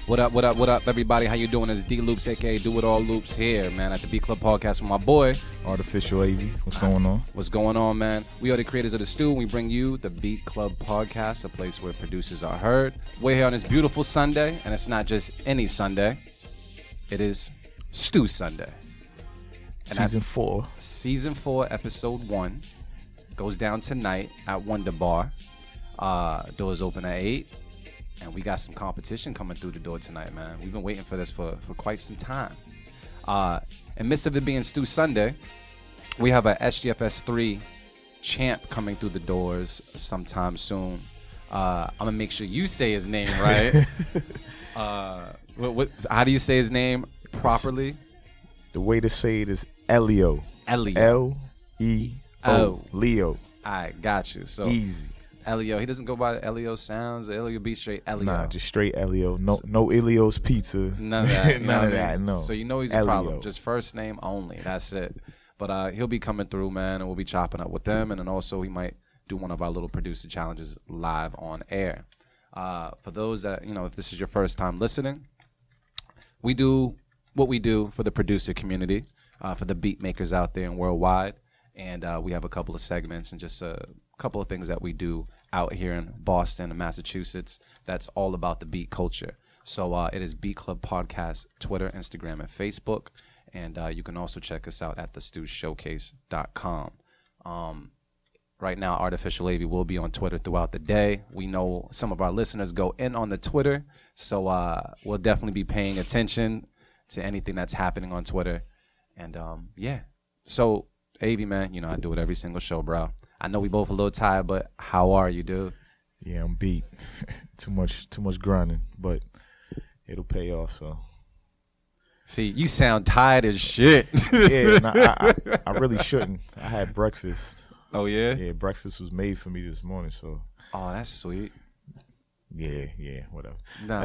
What up, everybody? How you doing? It's D Loopz, aka Do It All Loopz here, man, at the Beat Club Podcast with my boy Artificial AV. What's going on? What's going on, man? We are the creators of the Stew. We bring you the Beat Club Podcast, a place where producers are heard. We're here on this beautiful Sunday, and it's not just any Sunday. It is Stew Sunday. And Season 4, Episode 1 goes down tonight at Wonder Bar. Doors open at 8. And we got some competition coming through the door tonight, man. We've been waiting for this for quite some time. In midst of it being Stew Sunday, we have a SGFS3 champ coming through the doors sometime soon. I'm going to make sure you say his name right. How do you say his name properly? The way to say it is Ellio. Ellio. L-E-O. Leo. All right, got you. So easy. Ellio. He doesn't go by Ellio Sounds. Ellio be straight Ellio. Nah, just straight Ellio. No Ellio's Pizza. None of that. None of that, no. So you know he's a problem. Just first name only. That's it. But he'll be coming through, man, and we'll be chopping up with them. And then also he might do one of our little producer challenges live on air. For those that, if this is your first time listening, we do what we do for the producer community, for the beat makers out there and worldwide. And we have a couple of segments and just a couple of things that we do out here in Boston and Massachusetts that's all about the beat culture. So it is Beat Club Podcast, Twitter, Instagram, and Facebook. And you can also check us out at thestewshowcase.com. Right now, Artificial AV will be on Twitter throughout the day. We know some of our listeners go in on the Twitter, so we'll definitely be paying attention to anything that's happening on Twitter. And yeah, so AV, man, I do it every single show, bro. I know we both a little tired, but how are you, dude? Yeah, I'm beat. too much grinding, but it'll pay off. So, see, you sound tired as shit. Yeah, I really shouldn't. I had breakfast. Oh yeah. Yeah, breakfast was made for me this morning. So. Oh, that's sweet. Yeah, whatever. Nah.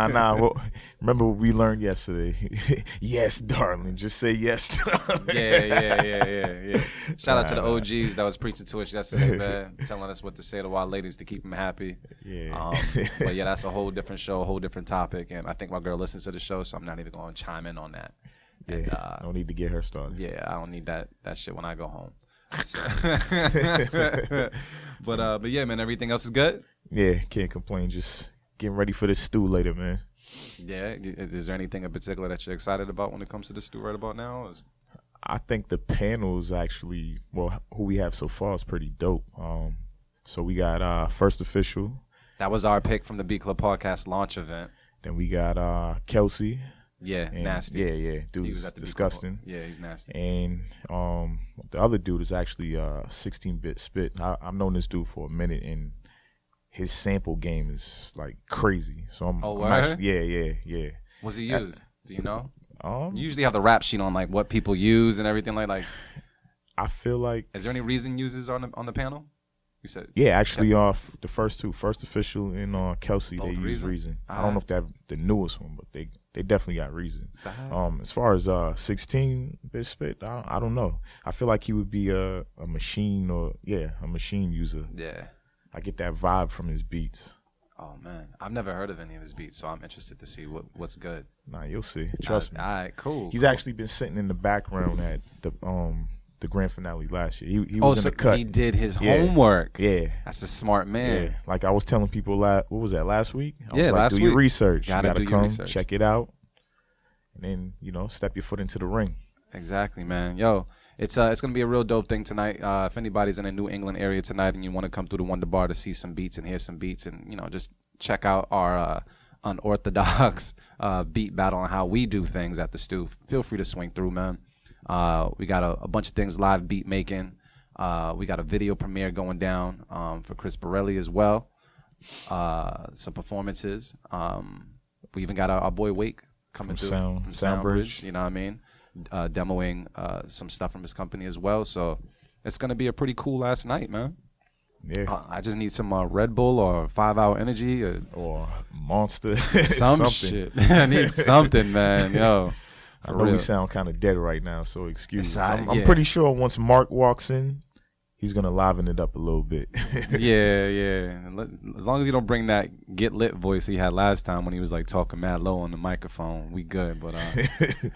Nah. Well, remember what we learned yesterday? Yes, darling. Just say yes. Yeah. Shout out to the OGs that was preaching to us yesterday, man, telling us what to say to our ladies to keep them happy. Yeah. But yeah, that's a whole different show, a whole different topic, and I think my girl listens to the show, so I'm not even going to chime in on that. Yeah, and, I don't need to get her started. Yeah, I don't need that shit when I go home. So. But yeah, man, everything else is good? Yeah, can't complain. Just getting ready for this stew later, man. Yeah, is there anything in particular that you're excited about when it comes to the stew right about now? I think the panel is actually, who we have so far is pretty dope. So we got First Official. That was our pick from the Beat Club Podcast launch event. Then we got Kelsey. Yeah, and nasty. Yeah. Dude was disgusting. Yeah, he's nasty. And the other dude is actually 16-bit Spit. I've known this dude for a minute, and his sample game is like crazy. So I'm actually, yeah. What's he use? Do you know? You usually have the rap sheet on like what people use and everything like. I feel like. Is there any Reason uses on the panel? You said. Yeah, actually, the first two, First Official and Kelsey, they use Reason. I don't know if they have the newest one, but they definitely got Reason. As far as 16-bit Spit, I don't know. I feel like he would be a machine a machine user. Yeah. I get that vibe from his beats. Oh man, I've never heard of any of his beats, so I'm interested to see what's good. Nah, you'll see. Trust me. All right, cool. He's actually been sitting in the background at the grand finale last year. He was in the cut. He did his homework. Yeah. That's a smart man. Yeah. Like I was telling people what was that, last week? I was like, last do week. Your research. You gotta do come, your research. Check it out. And then, step your foot into the ring. Exactly, man. Yo, it's gonna be a real dope thing tonight. If anybody's in the New England area tonight and you want to come through the Wonder Bar to see some beats and hear some beats and just check out our unorthodox beat battle and how we do things at the Stew, feel free to swing through, man. We got a bunch of things live beat making. We got a video premiere going down for Chris Borelli as well. Some performances. We even got our boy Wake coming through from Soundbridge. You know what I mean? Demoing some stuff from his company as well. So it's gonna be a pretty cool last night, man. Yeah. I just need some Red Bull or 5-Hour Energy or Monster. Some shit. I need something, man. Yo. I know we sound kind of dead right now, so excuse me. I'm pretty sure once Mark walks in, he's gonna liven it up a little bit. Yeah. As long as you don't bring that get lit voice he had last time when he was like talking mad low on the microphone, we good. But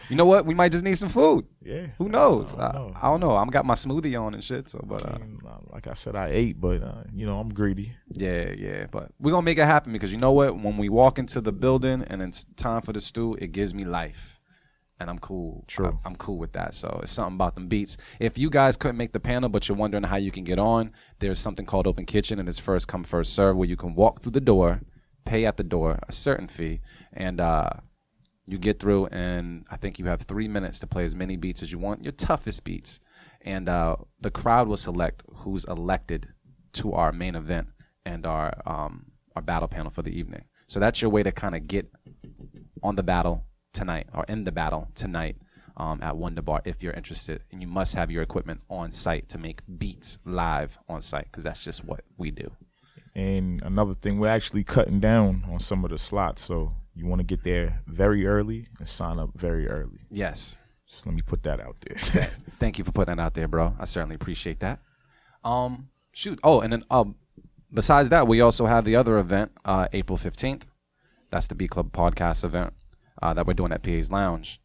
you know what? We might just need some food. Yeah. Who knows? I don't know. I'm got my smoothie on and shit. So, but like I said, I ate, but I'm greedy. Yeah. But we're gonna make it happen because you know what? When we walk into the building and it's time for the stew, it gives me life. And I'm cool. True. I'm cool with that. So it's something about them beats. If you guys couldn't make the panel, but you're wondering how you can get on, there's something called Open Kitchen, and it's first come, first serve, where you can walk through the door, pay at the door a certain fee, and you get through, and I think you have 3 minutes to play as many beats as you want, your toughest beats. And the crowd will select who's elected to our main event and our battle panel for the evening. So that's your way to kind of get on the battle tonight, or in the battle tonight at Wonder Bar if you're interested. And you must have your equipment on site to make beats live on site, because that's just what we do. And another thing, we're actually cutting down on some of the slots, so you want to get there very early and sign up very early. Yes. Just let me put that out there. Thank you for putting that out there, bro. I certainly appreciate that. Shoot. Oh, and then besides that, we also have the other event, April 15th. That's the B Club podcast event. That we're doing at PA's Lounge,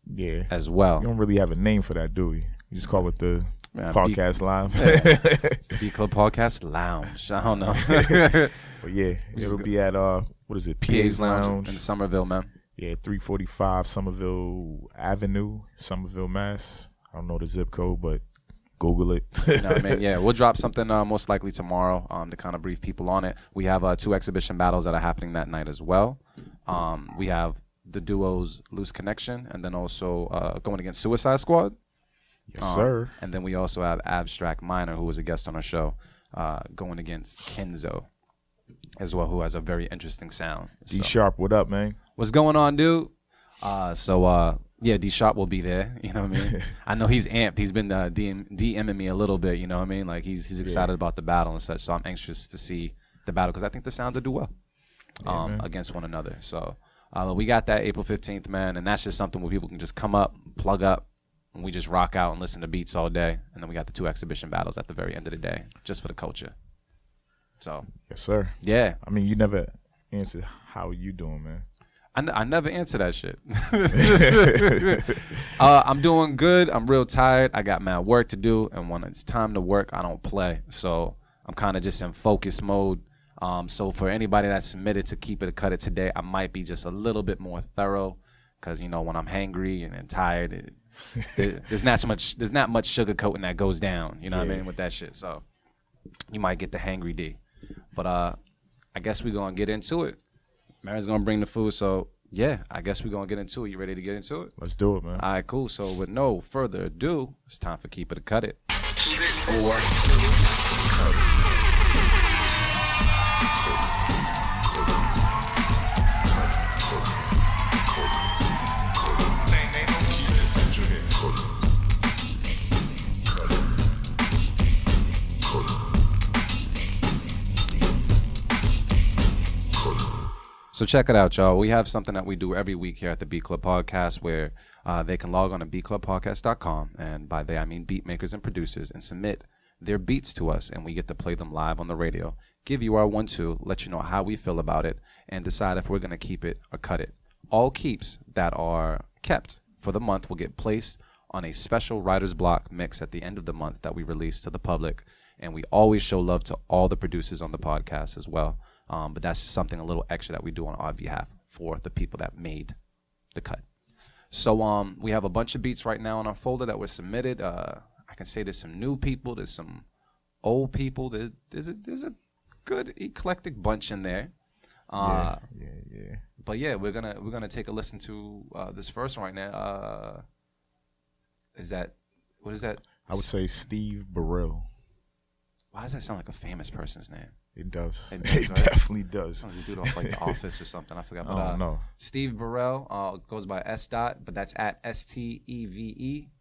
as well. You don't really have a name for that, do we? You just call it the podcast live. It's the B Club Podcast Lounge. I don't know. But yeah, it'll be at what is it? PA's Lounge in Somerville, man. Yeah, 345 Somerville Avenue, Somerville, Mass. I don't know the zip code, but Google it. You know what I mean? Yeah, we'll drop something most likely tomorrow to kind of brief people on it. We have 2 exhibition battles that are happening that night as well. We have the duos Loose Connection, and then also going against Suicide Squad. Yes, sir. And then we also have Abstract Minor, who was a guest on our show, going against Kenzo as well, who has a very interesting sound. D Sharp, what up, man? What's going on, dude? D Sharp will be there. You know what I mean? I know he's amped. He's been DMing me a little bit. You know what I mean? Like he's excited about the battle and such. So I'm anxious to see the battle because I think the sounds will do well against one another. So. We got that April 15th, man, and that's just something where people can just come up, plug up, and we just rock out and listen to beats all day. And then we got the 2 exhibition battles at the very end of the day, just for the culture. So, yes, sir. Yeah. I mean, you never answered how you doing, man. I never answer that shit. I'm doing good. I'm real tired. I got mad work to do, and when it's time to work, I don't play. So I'm kind of just in focus mode. So for anybody that's submitted to Keep It or Cut It today, I might be just a little bit more thorough because, you know, when I'm hangry and tired, there's not much sugarcoating that goes down, you know what I mean, with that shit. So you might get the hangry D. But I guess we're going to get into it. Mary's going to bring the food, so yeah, I guess we're going to get into it. You ready to get into it? Let's do it, man. All right, cool. So with no further ado, it's time for Keep It or Cut It. Keep it or cut it. So check it out, y'all. We have something that we do every week here at the B Club Podcast where they can log on to bclubpodcast.com, and by they I mean beat makers and producers, and submit their beats to us, and we get to play them live on the radio, give you our 1-2, let you know how we feel about it, and decide if we're going to keep it or cut it. All keeps that are kept for the month will get placed on a special writer's block mix at the end of the month that we release to the public, and we always show love to all the producers on the podcast as well. But that's just something a little extra that we do on our behalf for the people that made the cut. So we have a bunch of beats right now in our folder that were submitted. I can say there's some new people, there's some old people. There's a good eclectic bunch in there. Yeah. But yeah, we're gonna take a listen to this first one right now. What is that? I would say Steve Burrell. Why does that sound like a famous person's name? It does. It right? Definitely does. Sounds like a dude off like The Office or something. I forgot. But, I don't know. Steve Burrell goes by S. Dot, but that's at STEVEBARIL.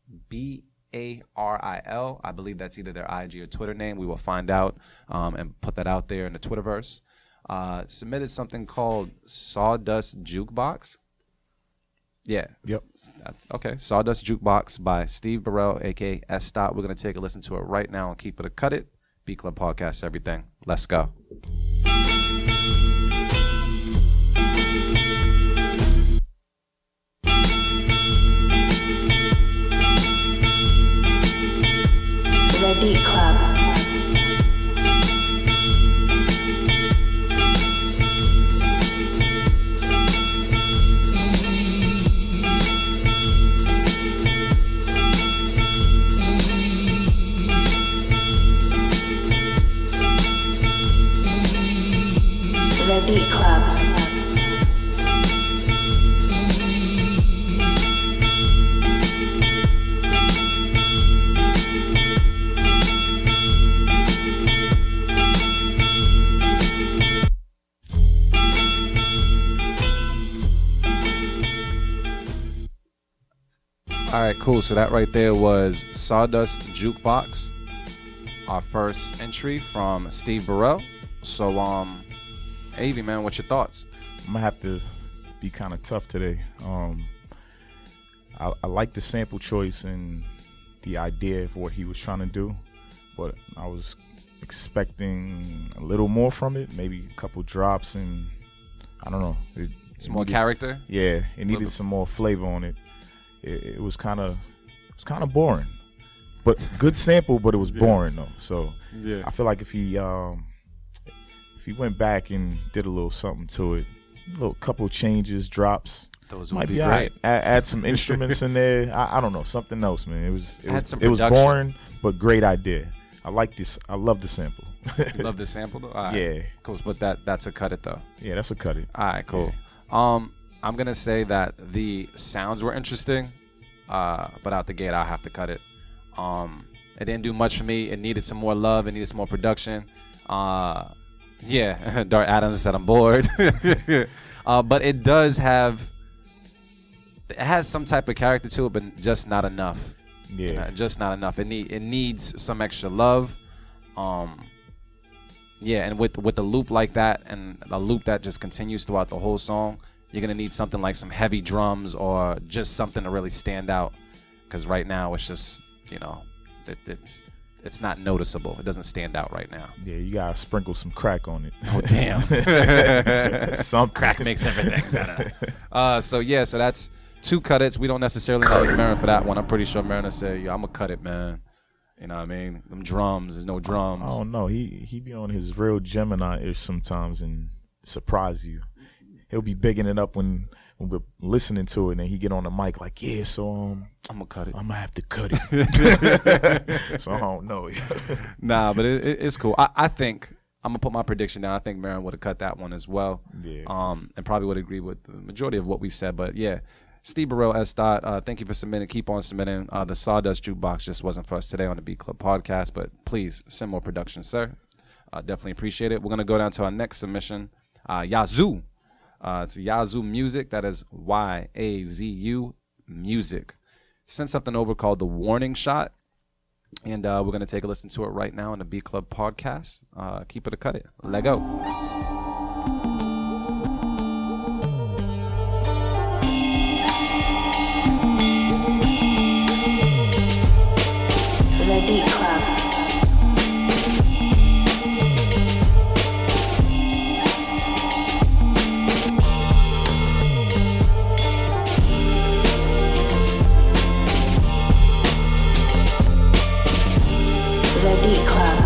I believe that's either their IG or Twitter name. We will find out and put that out there in the Twitterverse. Submitted something called Sawdust Jukebox. Yeah. Yep. That's, okay. Sawdust Jukebox by Steve Burrell, a.k.a. S. Dot. We're going to take a listen to it right now and keep it or cut it. Beat Club Podcast, everything. Let's go. The Beat Club. The Beat Club. All right, cool. So that right there was Sawdust Jukebox, our first entry from Steve Burrell. So, Avy, man, what's your thoughts? I'm gonna have to be kind of tough today. I like the sample choice and the idea of what he was trying to do, but I was expecting a little more from it. Maybe a couple drops, and I don't know. Some more character. Yeah, it needed some more flavor on it. It was kind of boring, but good sample. But it was boring though. So yeah, I feel like if he went back and did a little something to it, a little couple changes, drops, those would be great. Add some instruments in there. I don't know, something else, man. It was boring, but great idea. I like this. I love the sample. You love the sample though? All right. Yeah, cool. But that's a cut it though. Yeah, that's a cut it. All right, cool. Yeah. I'm gonna say that the sounds were interesting, but out the gate I'll have to cut it. It didn't do much for me. It needed some more love. It needed some more production. Yeah, Dart Adams said I'm bored. But it has some type of character to it, but just not enough. Yeah, just not enough. It needs some extra love. Yeah, and with the loop like that, and a loop that just continues throughout the whole song, you're gonna need something like some heavy drums or just something to really stand out. Because right now it's just, it's not noticeable. It doesn't stand out right now. Yeah, you gotta sprinkle some crack on it. Oh damn! Some crack makes everything better. So that's two cut its. We don't necessarily like Marin for that one. I'm pretty sure Marin said, "Yo, I'm gonna cut it, man." You know what I mean? Them drums. There's no drums. I don't know. He be on his real Gemini-ish sometimes and surprise you. He'll be bigging it up when we're listening to it, and he get on the mic like, yeah, so I'm gonna cut it. I'm gonna have to cut it. So I don't know. Nah, but it's cool. I think I'm gonna put my prediction down. I think Marin would have cut that one as well. Yeah. And probably would agree with the majority of what we said. But yeah, Steve Burrell, S. Dot, thank you for submitting. Keep on submitting. The Sawdust Jukebox just wasn't for us today on the Beat Club Podcast, but please send more production, sir. Definitely appreciate it. We're gonna go down to our next submission. Yazoo. It's Yazoo Music. That is YAZU Music. Sent something over called The Warning Shot. And we're going to take a listen to it right now on the Beat Club Podcast. Keep it or cut it. Let go. The Beat Club. The Beat Club.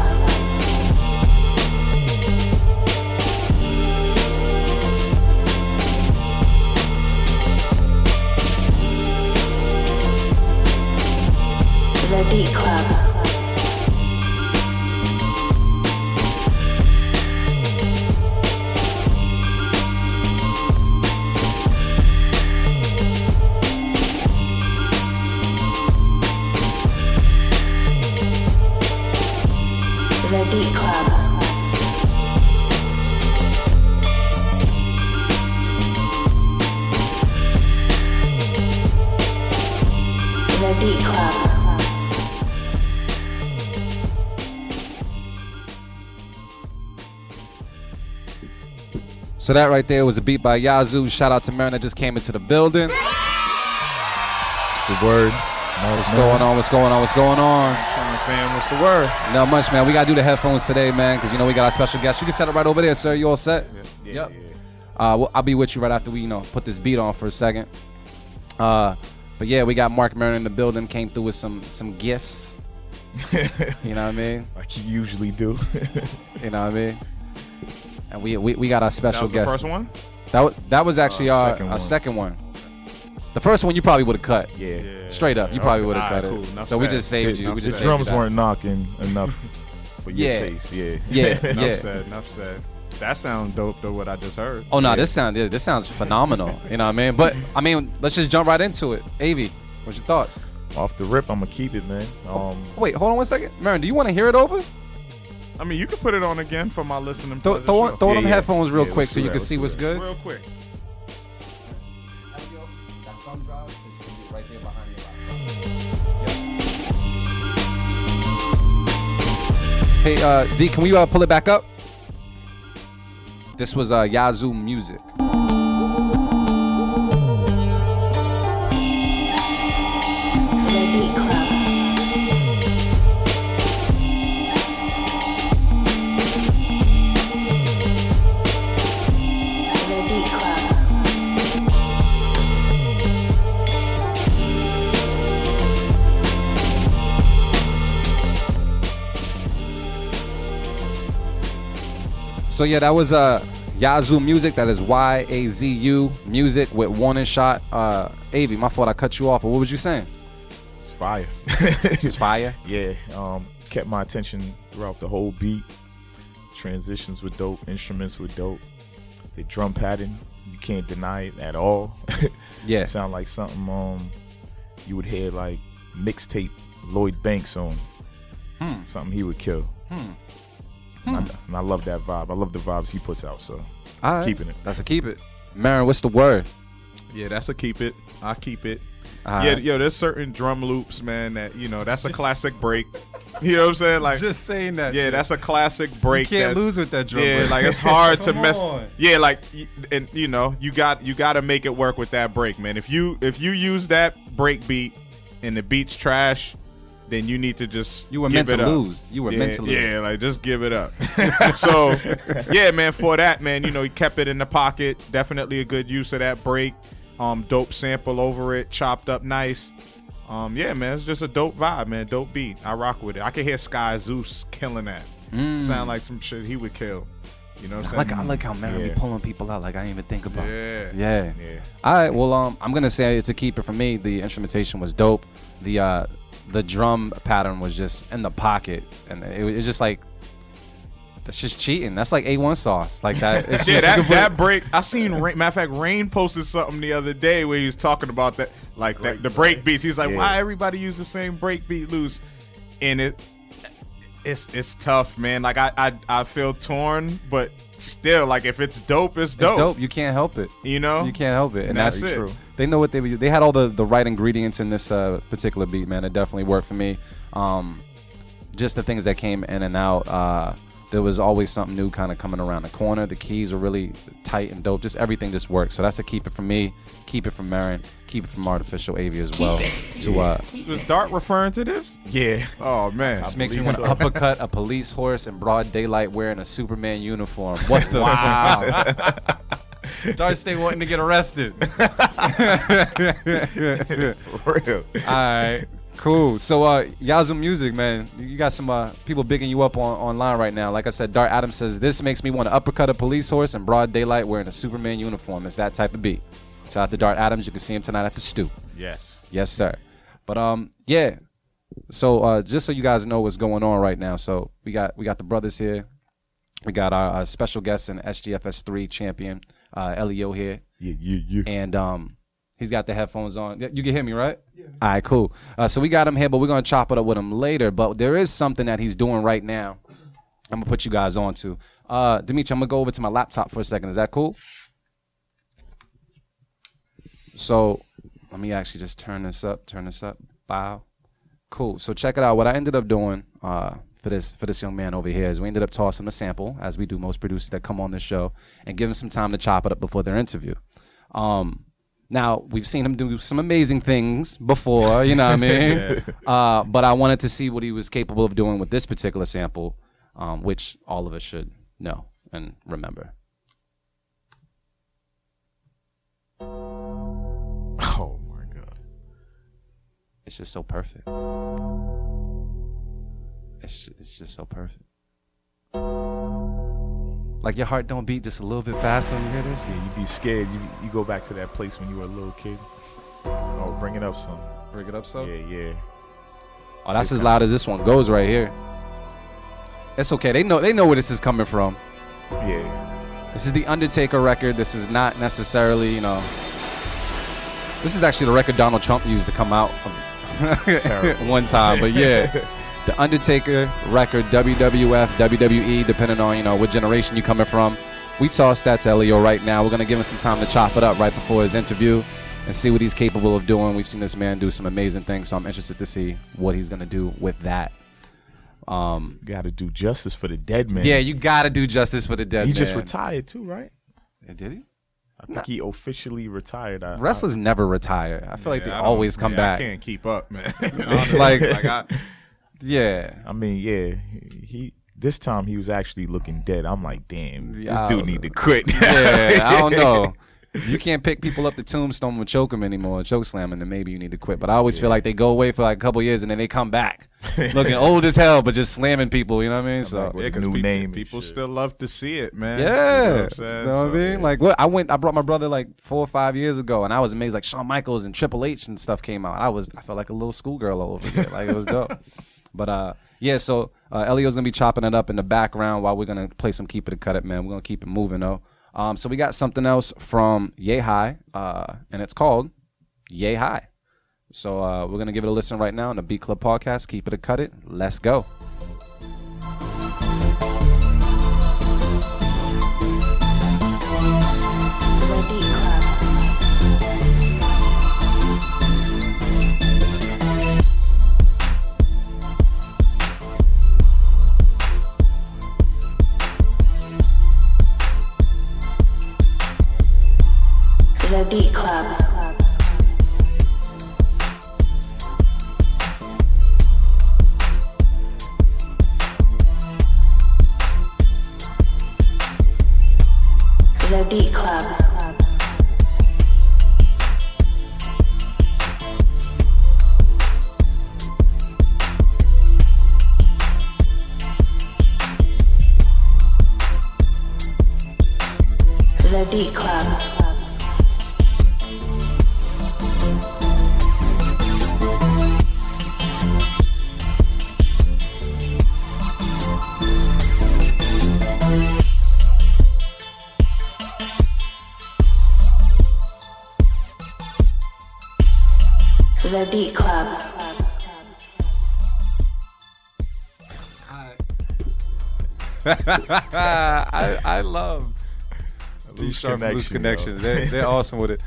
The Beat Club. The Beat Club. The Beat Club. So that right there was a beat by Yazoo. Shout out to Marin that just came into the building. It's the word. What's going on? What's going on? What's going on? Trying to fam. What's the word? Not much, man. We got to do the headphones today, man, because, we got our special guest. You can set it right over there, sir. You all set? Yeah. I'll be with you right after we, put this beat on for a second. But, yeah, we got Mark Maron in the building. Came through with some gifts. You know what I mean? Like you usually do. You know what I mean? And we got our special That was guest. the first one? That was actually our second one. The first one you probably would have cut. Yeah. Straight up, you probably would have cut cool. it. Enough So we said. just saved you. We just The saved you drums that. weren't knocking enough for your Yeah. taste. Yeah. Yeah, Enough said. That sounds dope, though, what I just heard. Oh no, this sounds phenomenal. You know what I mean? But let's just jump right into it. Avi, what's your thoughts? Off the rip, I'm gonna keep it, man. Wait, hold on 1 second. Marin, do you want to hear it over? I mean, you can put it on again for my listening Throw pleasure. them Yeah. headphones real Yeah, quick let's so do you that, can let's see do what's that. good. Real quick. Hey, D, can we pull it back up? This was Yazoo Music. The Beat Club. The Beat Club. So yeah, that was Yazoo Music. That is YAZU Music with Warning Shot. Avi, my fault I cut you off, but what was you saying? It's fire. Just fire. Yeah. Kept my attention throughout the whole beat. Transitions were dope. Instruments were dope. The drum pattern, you can't deny it at all. Yeah. Sound like something you would hear like mixtape Lloyd Banks on. Something he would kill. And I love that vibe. I love the vibes he puts out. So All right. keeping it. That's a keep it. Marin, what's the word? Yeah, that's a keep it. I keep it. All Yeah, right. yo, there's certain drum loops, man, that, that's a classic break. You know what I'm saying? Like, Just saying that. yeah, that's a classic break. You can't that- lose with that drum. Yeah, break. like it's hard to Come mess. on. Yeah, like, and you got to make it work with that break, man. If you use that break beat and the beat's trash, then you need to just You were give meant to it up. lose. You were meant to lose. Yeah, like just give it up. So, yeah, man, for that, man, he kept it in the pocket. Definitely a good use of that break. Dope sample over it, chopped up nice. Yeah, man, it's just a dope vibe, man. Dope beat. I rock with it. I can hear Sky Zeus killing that. Sound like some shit he would kill. You know what I'm saying? I like how Marin be Yeah. pulling people out like I didn't even think about. Yeah. Yeah. Yeah. All right. Well, I'm gonna say it's a keeper for me. The instrumentation was dope. The drum pattern was just in the pocket, and it's just like that's just cheating. That's like A1 sauce, like that. It's Yeah, just, that break. I seen Rain, matter of fact, Rain posted something the other day where he was talking about that, like the break beats. He's like, Yeah. why everybody use the same break beat loose? And it's tough, man. Like I feel torn, but still, like if it's dope, it's dope. It's dope. You can't help it. You know, You can't help it, and That's that's it. true. They know what they had all the right ingredients in this particular beat, man. It definitely worked for me. Just the things that came in and out. There was always something new kind of coming around the corner. The keys are really tight and dope. Just everything just works. So that's a keep it from me. Keep it from Marin. Keep it from Artificial Avi as well. was Dart referring to this? Yeah. Oh man, This makes me believe want to uppercut a police horse in broad daylight wearing a Superman uniform. What the? Wow. Dart stay wanting to get arrested. For real. All right, cool. So, Yazoo Music, man, you got some people bigging you up online right now. Like I said, Dart Adams says this makes me want to uppercut a police horse in broad daylight wearing a Superman uniform. It's that type of beat. Shout out to Dart Adams. You can see him tonight at the Stew. yes. Yes, sir. But yeah. So just so you guys know what's going on right now. So we got the brothers here. We got our special guest and SGFS3 champion, Ellio here. Yeah. And he's got the headphones on. You can hear me, right? Yeah. All right, cool. So we got him here, but we're going to chop it up with him later. But there is something that he's doing right now I'm going to put you guys on to. Dimitri, I'm going to go over to my laptop for a second. Is that cool? So let me actually just turn this up. Wow. Cool. So check it out. What I ended up doing for this young man over here is we ended up tossing a sample, as we do most producers that come on this show, and give him some time to chop it up before their interview. Now, we've seen him do some amazing things before, you know what I mean? But I wanted to see what he was capable of doing with this particular sample, which all of us should know and remember. Oh, my God. It's just so perfect. It's just so perfect. Like your heart don't beat just a little bit faster when you hear this? Yeah, you be scared. You go back to that place when you were a little kid. Oh, bring it up some. Bring it up some? Yeah. Oh, that's as loud as this one goes right here. It's okay. They know where this is coming from. Yeah. This is the Undertaker record. This is not necessarily, this is actually the record Donald Trump used to come out one time. But yeah, the Undertaker record, WWF, WWE, depending on, what generation you coming from. We tossed that to Ellio right now. We're going to give him some time to chop it up right before his interview and see what he's capable of doing. We've seen this man do some amazing things, so I'm interested to see what he's going to do with that. Got to do justice for the dead man. Yeah, you got to do justice for the dead man. He just retired too, right? Did he? I think he officially retired. Wrestlers never retire. I feel like they always come back. I can't keep up, man. Yeah. I mean, yeah. This time he was actually looking dead. I'm like, damn, this dude need to quit. Yeah, I don't know. You can't pick people up the tombstone and choke them anymore, choke slam them, then maybe you need to quit. But I always feel like they go away for like a couple years and then they come back looking old as hell, but just slamming people. You know what I mean? So with a new name. People still love to see it, man. Yeah, you know what I'm saying? Know what I mean? Like what I brought my brother like 4 or 5 years ago, and I was amazed. Like Shawn Michaels and Triple H and stuff came out. I felt like a little schoolgirl over here. Like it was dope. But yeah, so Ellio's gonna be chopping it up in the background while we're gonna play some Keep It or Cut It, man. We're gonna keep it moving though. So we got something else from Yay High, and it's called Yay High. So we're gonna give it a listen right now on the Beat Club podcast. Keep It or Cut It. Let's go. The Beat Club. The Beat Club. The Beat Club. The Beat Club. The Beat Club. I love Loose Loose Connection, Connections. They're awesome with it.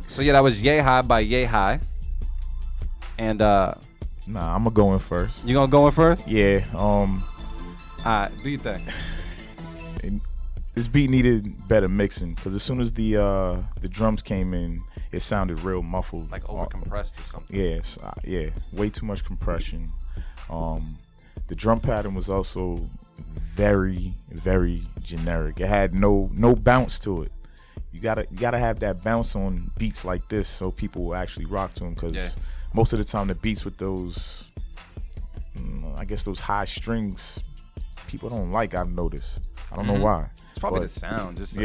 So yeah, that was Yay High by Yay High. And Nah, I'm gonna go in first. you gonna go in first? Yeah. Alright, do you think? This beat needed better mixing because as soon as the drums came in, it sounded real muffled, Like over compressed or something. Yes, yeah, way too much compression. The drum pattern was also very, very generic. It had no bounce to it. You gotta have that bounce on beats like this so people will actually rock to them. Because most of the time the beats with those, I guess those high strings, people don't like. I've noticed. I don't know why. It's probably the sound. Just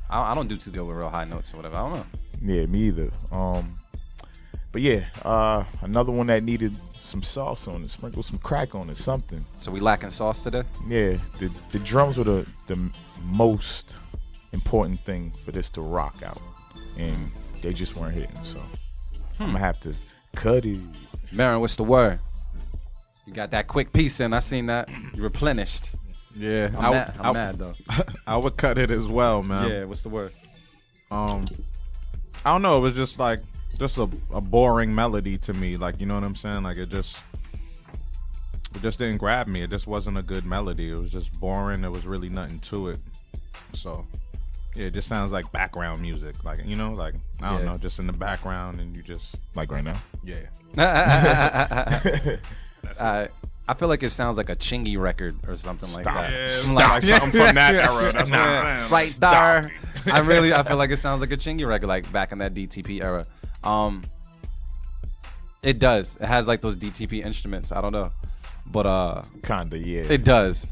I don't do too good with real high notes or whatever. I don't know. Yeah, me either. But yeah, another one that needed some sauce on it, sprinkle some crack on it, something. So we lacking sauce today? Yeah, the drums were the most important thing for this to rock out, and they just weren't hitting. So I'm gonna have to cut it. Marin, what's the word? You got that quick piece in. I seen that. You replenished. Yeah, I'm mad though. I would cut it as well, man. Yeah, what's the word? I don't know. It was just like a boring melody to me. Like, you know what I'm saying? Like it just didn't grab me. It just wasn't a good melody. It was just boring. There was really nothing to it. So, Yeah, it just sounds like background music, like like I don't know, just in the background, and you just Like right now. yeah. I feel like it sounds like a Chingy record or something like that. Yeah, like something from that era. That's what I'm saying. Right there. I feel like it sounds like a Chingy record, like back in that DTP era. It does. It has like those DTP instruments. I don't know, but Kinda, yeah. it does.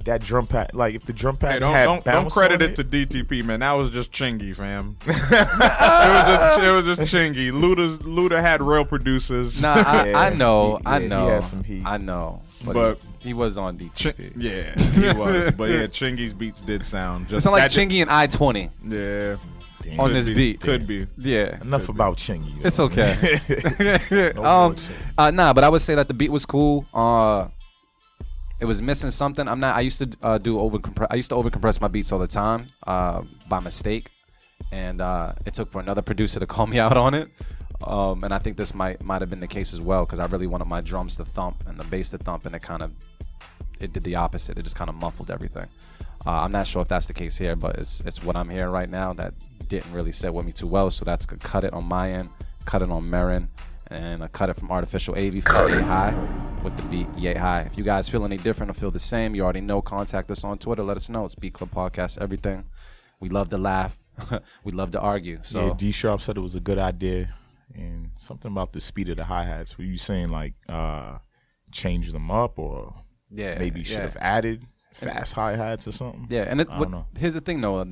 That drum pad, like if the drum pad Hey, had don't bounce credit on it to DTP, man. That was just Chingy, fam. it was just Chingy. Luda had real producers. Nah, I know. He had some heat. I know. But he was on DTP. Yeah, he was. But yeah, Chingy's beats did sound just. It's not like Chingy and I-20 Yeah. Damn. on this beat. Could be. Yeah. Enough about Chingy. It's okay. No bullshit. Nah, but I would say that the beat was cool. It was missing something. I used to overcompress my beats all the time, by mistake, and it took for another producer to call me out on it. And I think this might have been the case as well, because I really wanted my drums to thump and the bass to thump, and it did the opposite. It just kind of muffled everything. I'm not sure if that's the case here, but it's what I'm hearing right now that didn't really sit with me too well. So that's gonna cut it on my end, cut it on Marin, and I cut it from Artificial AV for Yay High with the beat Yay High. If you guys feel any different or feel the same, you already know. Contact us on Twitter. Let us know. It's Beat Club Podcast. Everything. We love to laugh. We love to argue. So yeah, D Sharp said it was a good idea, and something about the speed of the hi hats. Were you saying like change them up, or maybe should have added fast hi hats or something? Yeah, and here's the thing though.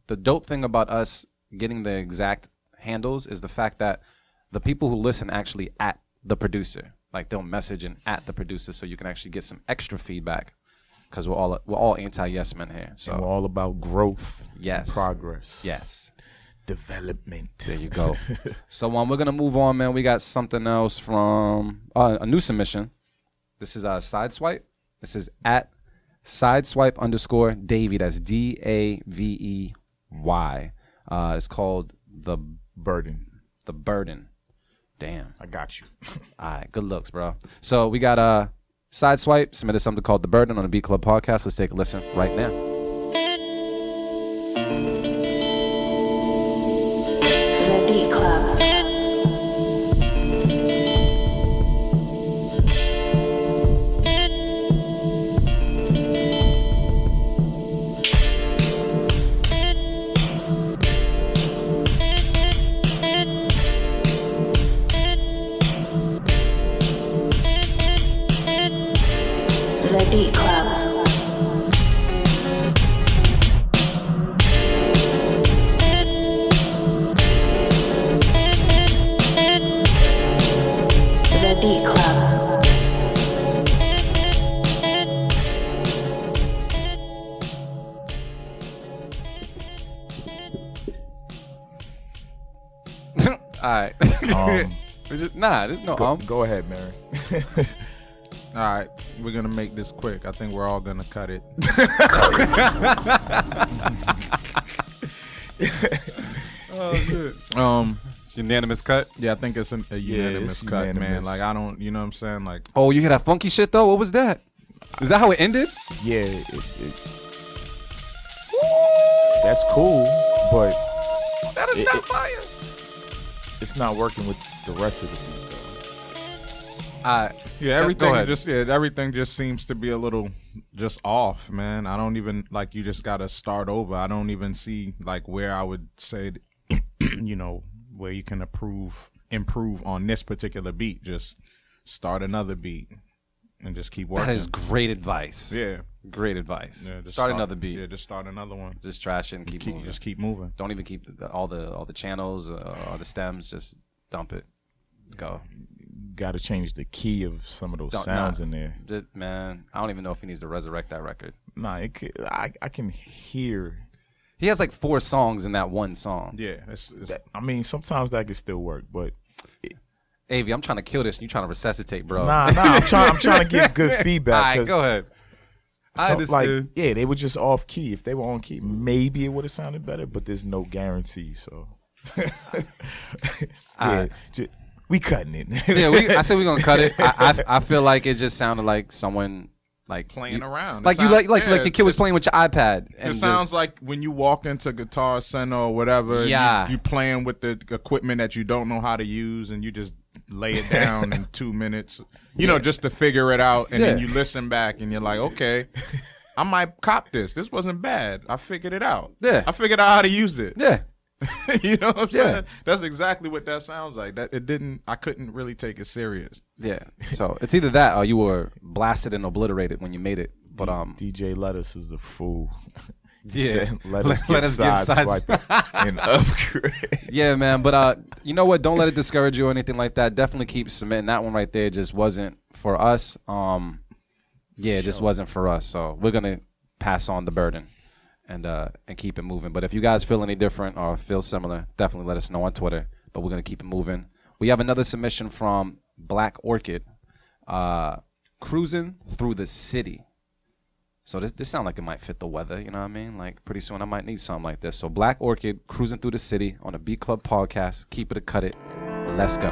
The dope thing about us getting the exact handles is the fact that the people who listen actually at the producer, like they'll message and at the producer, so you can actually get some extra feedback, because we're all anti yes men here. So and we're all about growth, yes, progress, yes, development. There you go. So we're gonna move on, man. We got something else from a new submission. This is Sideswipe. This is at Sideswipe_Davey. That's DAVEY. It's called The Burden. The Burden. Damn. I got you. All right. Good looks, bro. So we got Sideswipe submitted something called The Burden on the Beat Club Podcast. Let's take a listen right now. The Beat Club. The Beat Club. The Beat Club. All right. There's no Go ahead, Mary. All right, we're gonna make this quick. I think we're all gonna cut it. It's unanimous cut. Yeah, I think it's a unanimous it's cut, man. unanimous. Like I don't, you know what I'm saying? Like Oh, you hear that funky shit though? What was that? Is that how it ended? Yeah, that's cool, but That is not fire. it's not working with the rest of the beat, though. yeah, everything just seems to be a little just off, man. I don't even like you just gotta start over. I don't even see like where I would say, where you can improve on this particular beat. Just start another beat and just keep working. That is great advice. Yeah. Great advice. Yeah, just start another beat. Yeah, just start another one. Just trash it and keep moving. Just keep moving. Don't even keep all the channels, all the stems. Just dump it. Go. Got to change the key of some of those sounds in there. Man, I don't even know if he needs to resurrect that record. Nah, I can hear. He has like 4 songs in that one song. Yeah. I mean, sometimes that can still work, but Avi, I'm trying to kill this and you trying to resuscitate, bro. Nah, I'm trying to get good feedback. All right, go ahead. I understood. Like, yeah, they were just off key. If they were on key, maybe it would have sounded better, but there's no guarantee. So, we cutting it. Yeah, I said we're gonna cut it. I feel like it just sounded like someone like playing around. Like you like your kid was playing with your iPad. And it sounds like when you walk into Guitar Center or whatever, you playing with the equipment that you don't know how to use, and you just lay it down in 2 minutes, you know, just to figure it out, and then you listen back and you're like, okay, I might cop this. This wasn't bad. I figured it out. Yeah, I figured out how to use it. Yeah. You know what I'm saying? That's exactly what that sounds like. That I couldn't really take it serious. Yeah. So it's either that or you were blasted and obliterated when you made it. But DJ Lettuce is a fool. Yeah. Let us give sides and upgrade. Yeah, man. But you know what? Don't let it discourage you or anything like that. Definitely keep submitting. That one right there just wasn't for us. It just wasn't for us. So we're gonna pass on the burden. And keep it moving. But if you guys feel any different or feel similar, definitely let us know on Twitter. But we're going to keep it moving. We have another submission from Black Orchid, Cruising Through the City. So this sounds like it might fit the weather, you know what I mean? Like pretty soon I might need something like this. So Black Orchid, Cruising Through the City on a Beat Club podcast. Keep it or cut it. Let's go.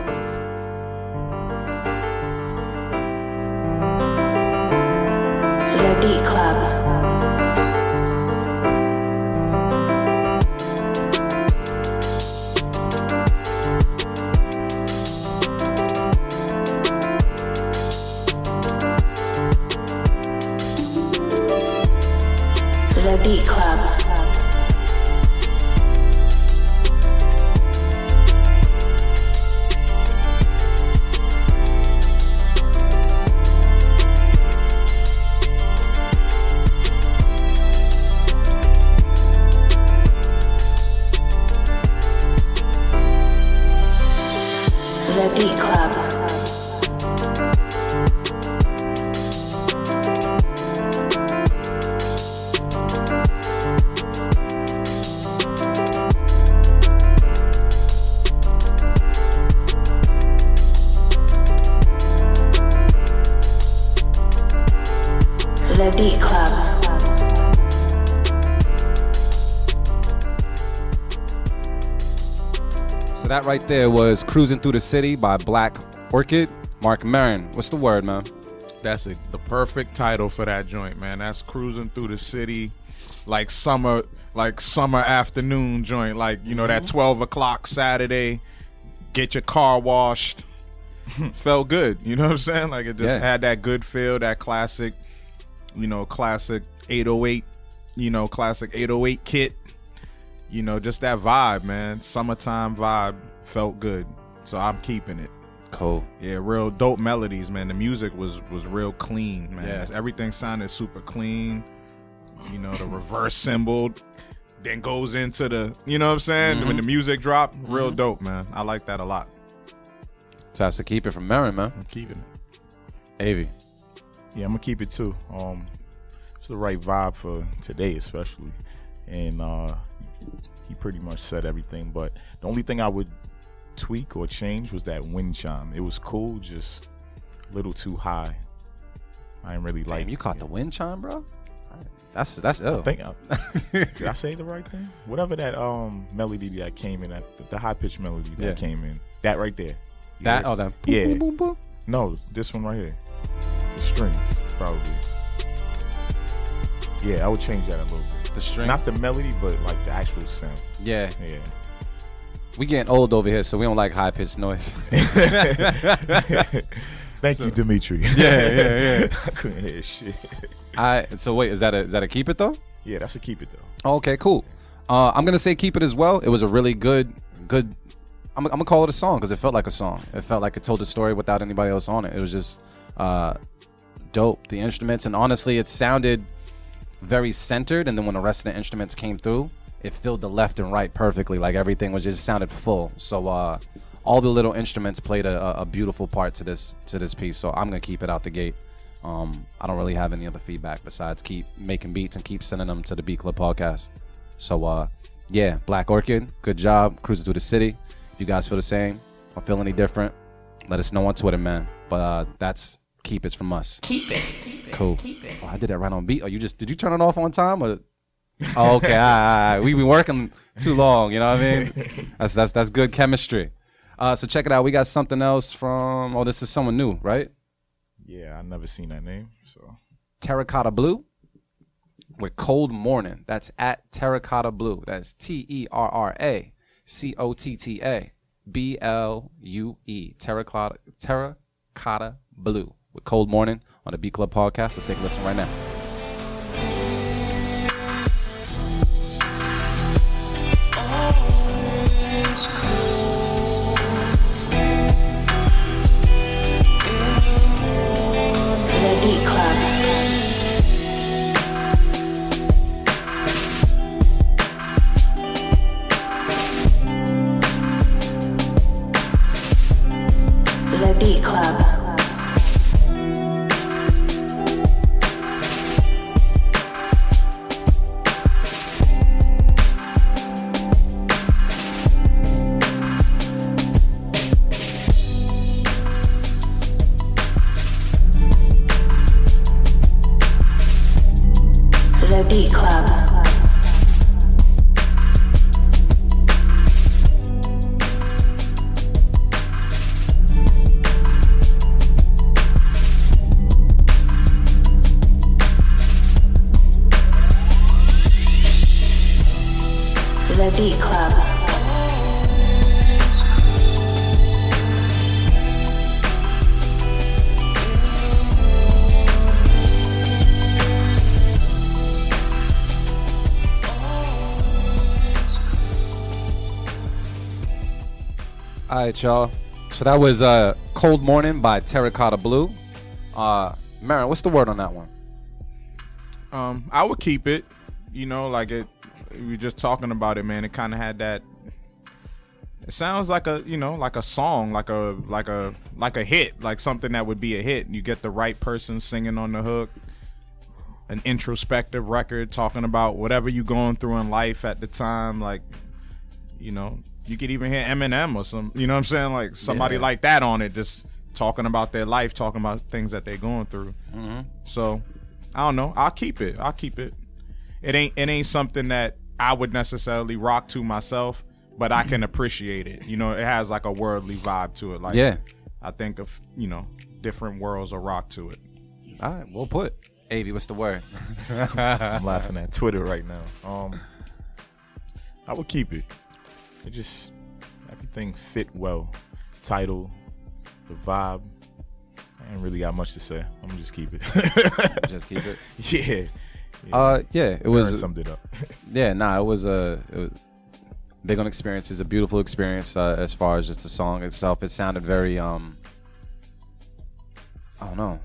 The Beat Club. The Beat Club. The Beat Club. The Beat Club. So that right there was Cruising Through the City by Black Orchid. Mark Maron, what's the word, man? That's the perfect title for that joint, man. That's Cruising Through the City, like summer afternoon joint, like, you know, that 12 o'clock Saturday, get your car washed. Felt good, you know what I'm saying? Like it just had that good feel, that classic, you know, classic 808, you know, classic 808 kit, you know, just that vibe, man. Summertime vibe felt good, so I'm keeping it. Cool. Yeah, real dope melodies, man. The music was real clean, man. Yeah. Everything sounded super clean. You know, the reverse cymbal then goes into the, you know what I'm saying? When the music drop, real dope, man. I like that a lot. So that's to keep it from Marin, man. I'm keeping it. Avi. Yeah, I'm gonna keep it too. It's the right vibe for today, especially, and he pretty much said everything. But the only thing I would tweak or change was that wind chime. It was cool, just a little too high. I didn't really like. You caught the wind chime, bro. That's ill. Did I say the right thing? Whatever that melody that came in, the high pitched melody that came in, that right there. That yeah. Boom, boom, boom. No, this one right here. The strings, probably. Yeah, I would change that a little bit. The strings? Not the melody, but like the actual sound. Yeah. Yeah. We getting old over here, so we don't like high-pitched noise. Thank you, Dimitri. Yeah. I couldn't hear shit. So wait, is that a keep it though? Yeah, that's a keep it though. Okay, cool. I'm gonna say keep it as well. It was a really good. I'm gonna call it a song because it felt like a song. It felt like it told a story without anybody else on it. It was just dope. The instruments, and honestly, it sounded very centered. And then when the rest of the instruments came through, it filled the left and right perfectly. Like everything was just sounded full. So all the little instruments played a beautiful part to this piece. So I'm gonna keep it out the gate. I don't really have any other feedback besides keep making beats and keep sending them to the Beat Club podcast. So yeah, Black Orchid, good job cruising through the city. If you guys feel the same or feel any different, let us know on Twitter, man. But that's keep it from us. Keep it. Cool. Oh, I did that right on beat. Did you turn it off on time? Or? Oh, okay. All right. We've been working too long. You know what I mean? That's good chemistry. So check it out. We got something else from. Oh, this is someone new, right? Yeah, I never seen that name. So Terracotta Blue with Cold Morning. That's at Terracotta Blue. That's TerraCotta BLUE. Terracotta Blue with Cold Morning on the Beat Club podcast. Let's take a listen right now. The Beat Club. The Beat Club. The Beat Club. The Beat Club. All right, y'all. So that was Cold Morning by Terracotta Blue. Marin, what's the word on that one? I would keep it. You know, like it. We were just talking about it, man. It kind of had that. It sounds like a, you know, like a song, like a hit, like something that would be a hit. And you get the right person singing on the hook. An introspective record talking about whatever you're going through in life at the time, like, you know. You could even hear Eminem or some, you know what I'm saying? Like somebody like that on it, just talking about their life, talking about things that they're going through. Mm-hmm. So, I don't know. I'll keep it. It ain't something that I would necessarily rock to myself, but I can appreciate it. You know, it has like a worldly vibe to it. Like, I think of, you know, different worlds of rock to it. All right, well put. Avi, what's the word? I'm laughing at Twitter right now. I would keep it. It just, everything fit well. Title, the vibe. I ain't really got much to say. I'm gonna just keep it. Just keep it. Yeah. It was summed it up. It was big on experience. It's a beautiful experience as far as just the song itself. It sounded very I don't know.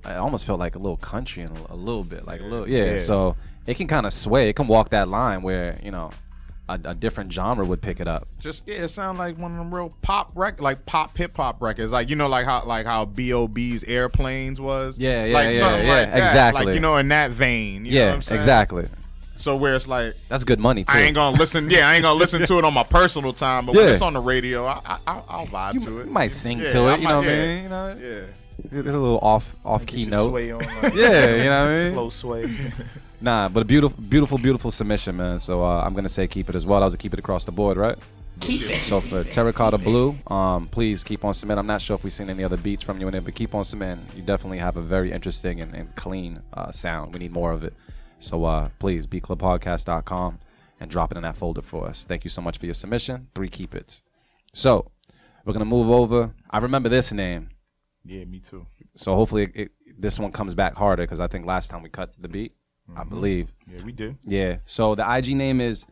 It almost felt like a little country and a little bit like a little So it can kind of sway. It can walk that line where, you know, a different genre would pick it up. Just it sounds like one of them real pop like pop hip hop records, like, you know, like how B.O.B.'s Airplanes was. Something like that. Exactly. Like, you know, in that vein. You know what I'm saying? Exactly. So where it's like, that's good money too. I ain't gonna listen to it on my personal time, but when it's on the radio, I'll vibe to it. You might sing to it. You know what I mean? You know, hit a little off key note. Sway on, you know what I mean? Slow sway. Nah, but a beautiful submission, man. So I'm gonna say keep it as well. That was a keep it across the board, right? Keep it. So for Terracotta Blue, please keep on submitting. I'm not sure if we've seen any other beats from you in it, but keep on submitting. You definitely have a very interesting and clean sound. We need more of it. So please, beatclubpodcast.com and drop it in that folder for us. Thank you so much for your submission. 3 keep it's. So we're gonna move over. I remember this name. Yeah, me too. So hopefully this one comes back harder because I think last time we cut the beat. I believe. Yeah, we did. Yeah. So the IG name is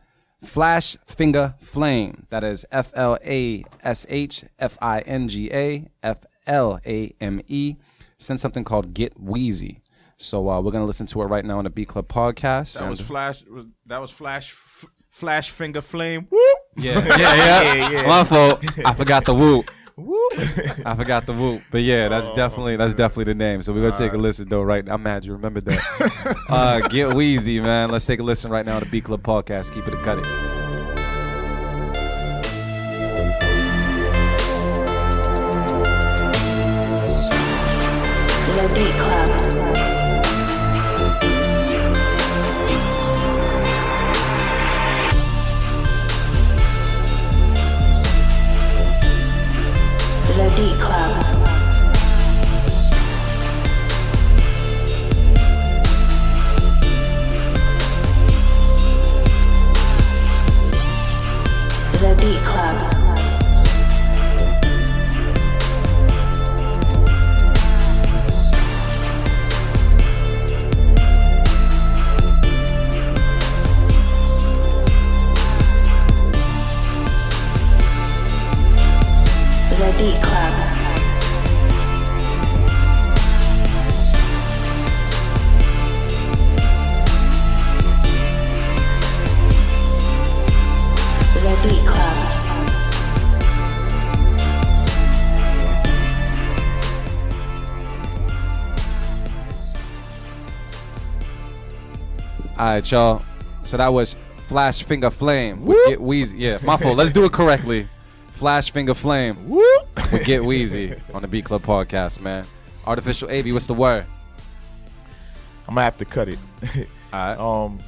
Flash Finger Flame. That is FlashFingaFlame. Send something called Get Wheezy. So we're gonna listen to it right now on the Beat Club podcast. That was Flash Finger Flame. Whoop. Yeah. My fault. I forgot the whoop. I forgot the whoop, but yeah, that's definitely the name. So we're gonna take a listen though. Right, I'm mad you remembered that. Get Wheezy, man. Let's take a listen right now to Beat Club podcast. Keep it and cut it. The Beat Club. The Beat Club. Beat Club. The Beat Club. All right, y'all. So that was Flash Finger Flame with Get Wheezy. Yeah, my fault. Let's do it correctly. Flash Finger Flame with Get Wheezy on the Beat Club podcast, man. Artificial AV, what's the word? I'm gonna have to cut it. All right.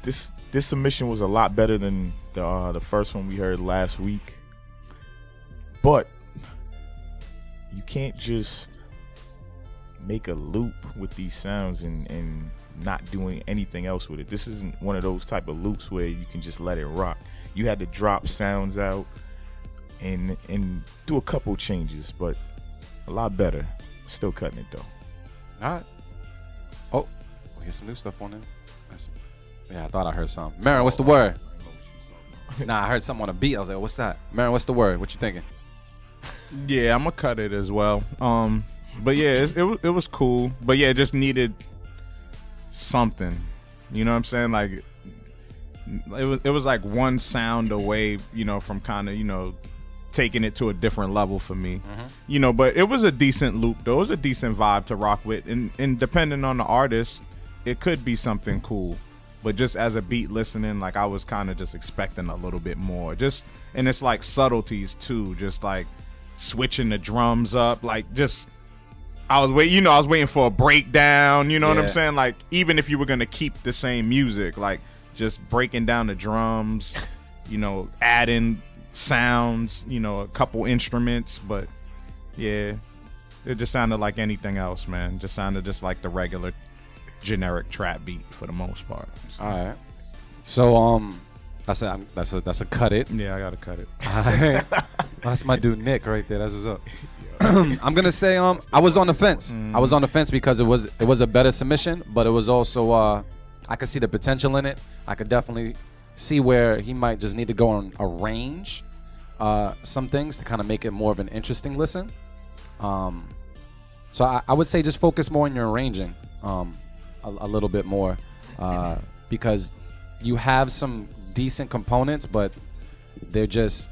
This submission was a lot better than the first one we heard last week, but you can't just make a loop with these sounds and not doing anything else with it. This isn't one of those type of loops where you can just let it rock. You had to drop sounds out and do a couple changes, but a lot better. Still cutting it though. All right. Oh, we hear some new stuff on there. Yeah, I thought I heard something. Marin, what's the word? Nah, I heard something on a beat. I was like, what's that? Marin, what's the word? What you thinking? Yeah, I'm gonna cut it as well. But yeah, it was cool. But yeah, it just needed something. You know what I'm saying? Like it was like one sound away, you know, from kind of, you know, taking it to a different level for me. Mm-hmm. You know, but it was a decent loop though. It was a decent vibe to rock with. And depending on the artist, it could be something cool. But just as a beat listening, like I was kind of just expecting a little bit more. Just, and it's like subtleties too. Just like switching the drums up, like just I was waiting for a breakdown. You know what I'm saying? Like even if you were gonna keep the same music, like just breaking down the drums, you know, adding sounds, you know, a couple instruments. But yeah, it just sounded like anything else, man. Just sounded just like the regular generic trap beat for the most part. So. All right. So that's a cut it. Yeah, I gotta cut it. All right. Well, that's my dude Nick right there. That's what's up. I'm gonna say I was on the fence. I was on the fence because it was a better submission, but it was also I could see the potential in it. I could definitely see where he might just need to go and arrange some things to kind of make it more of an interesting listen. So I would say just focus more on your arranging a little bit more because you have some decent components, but they're just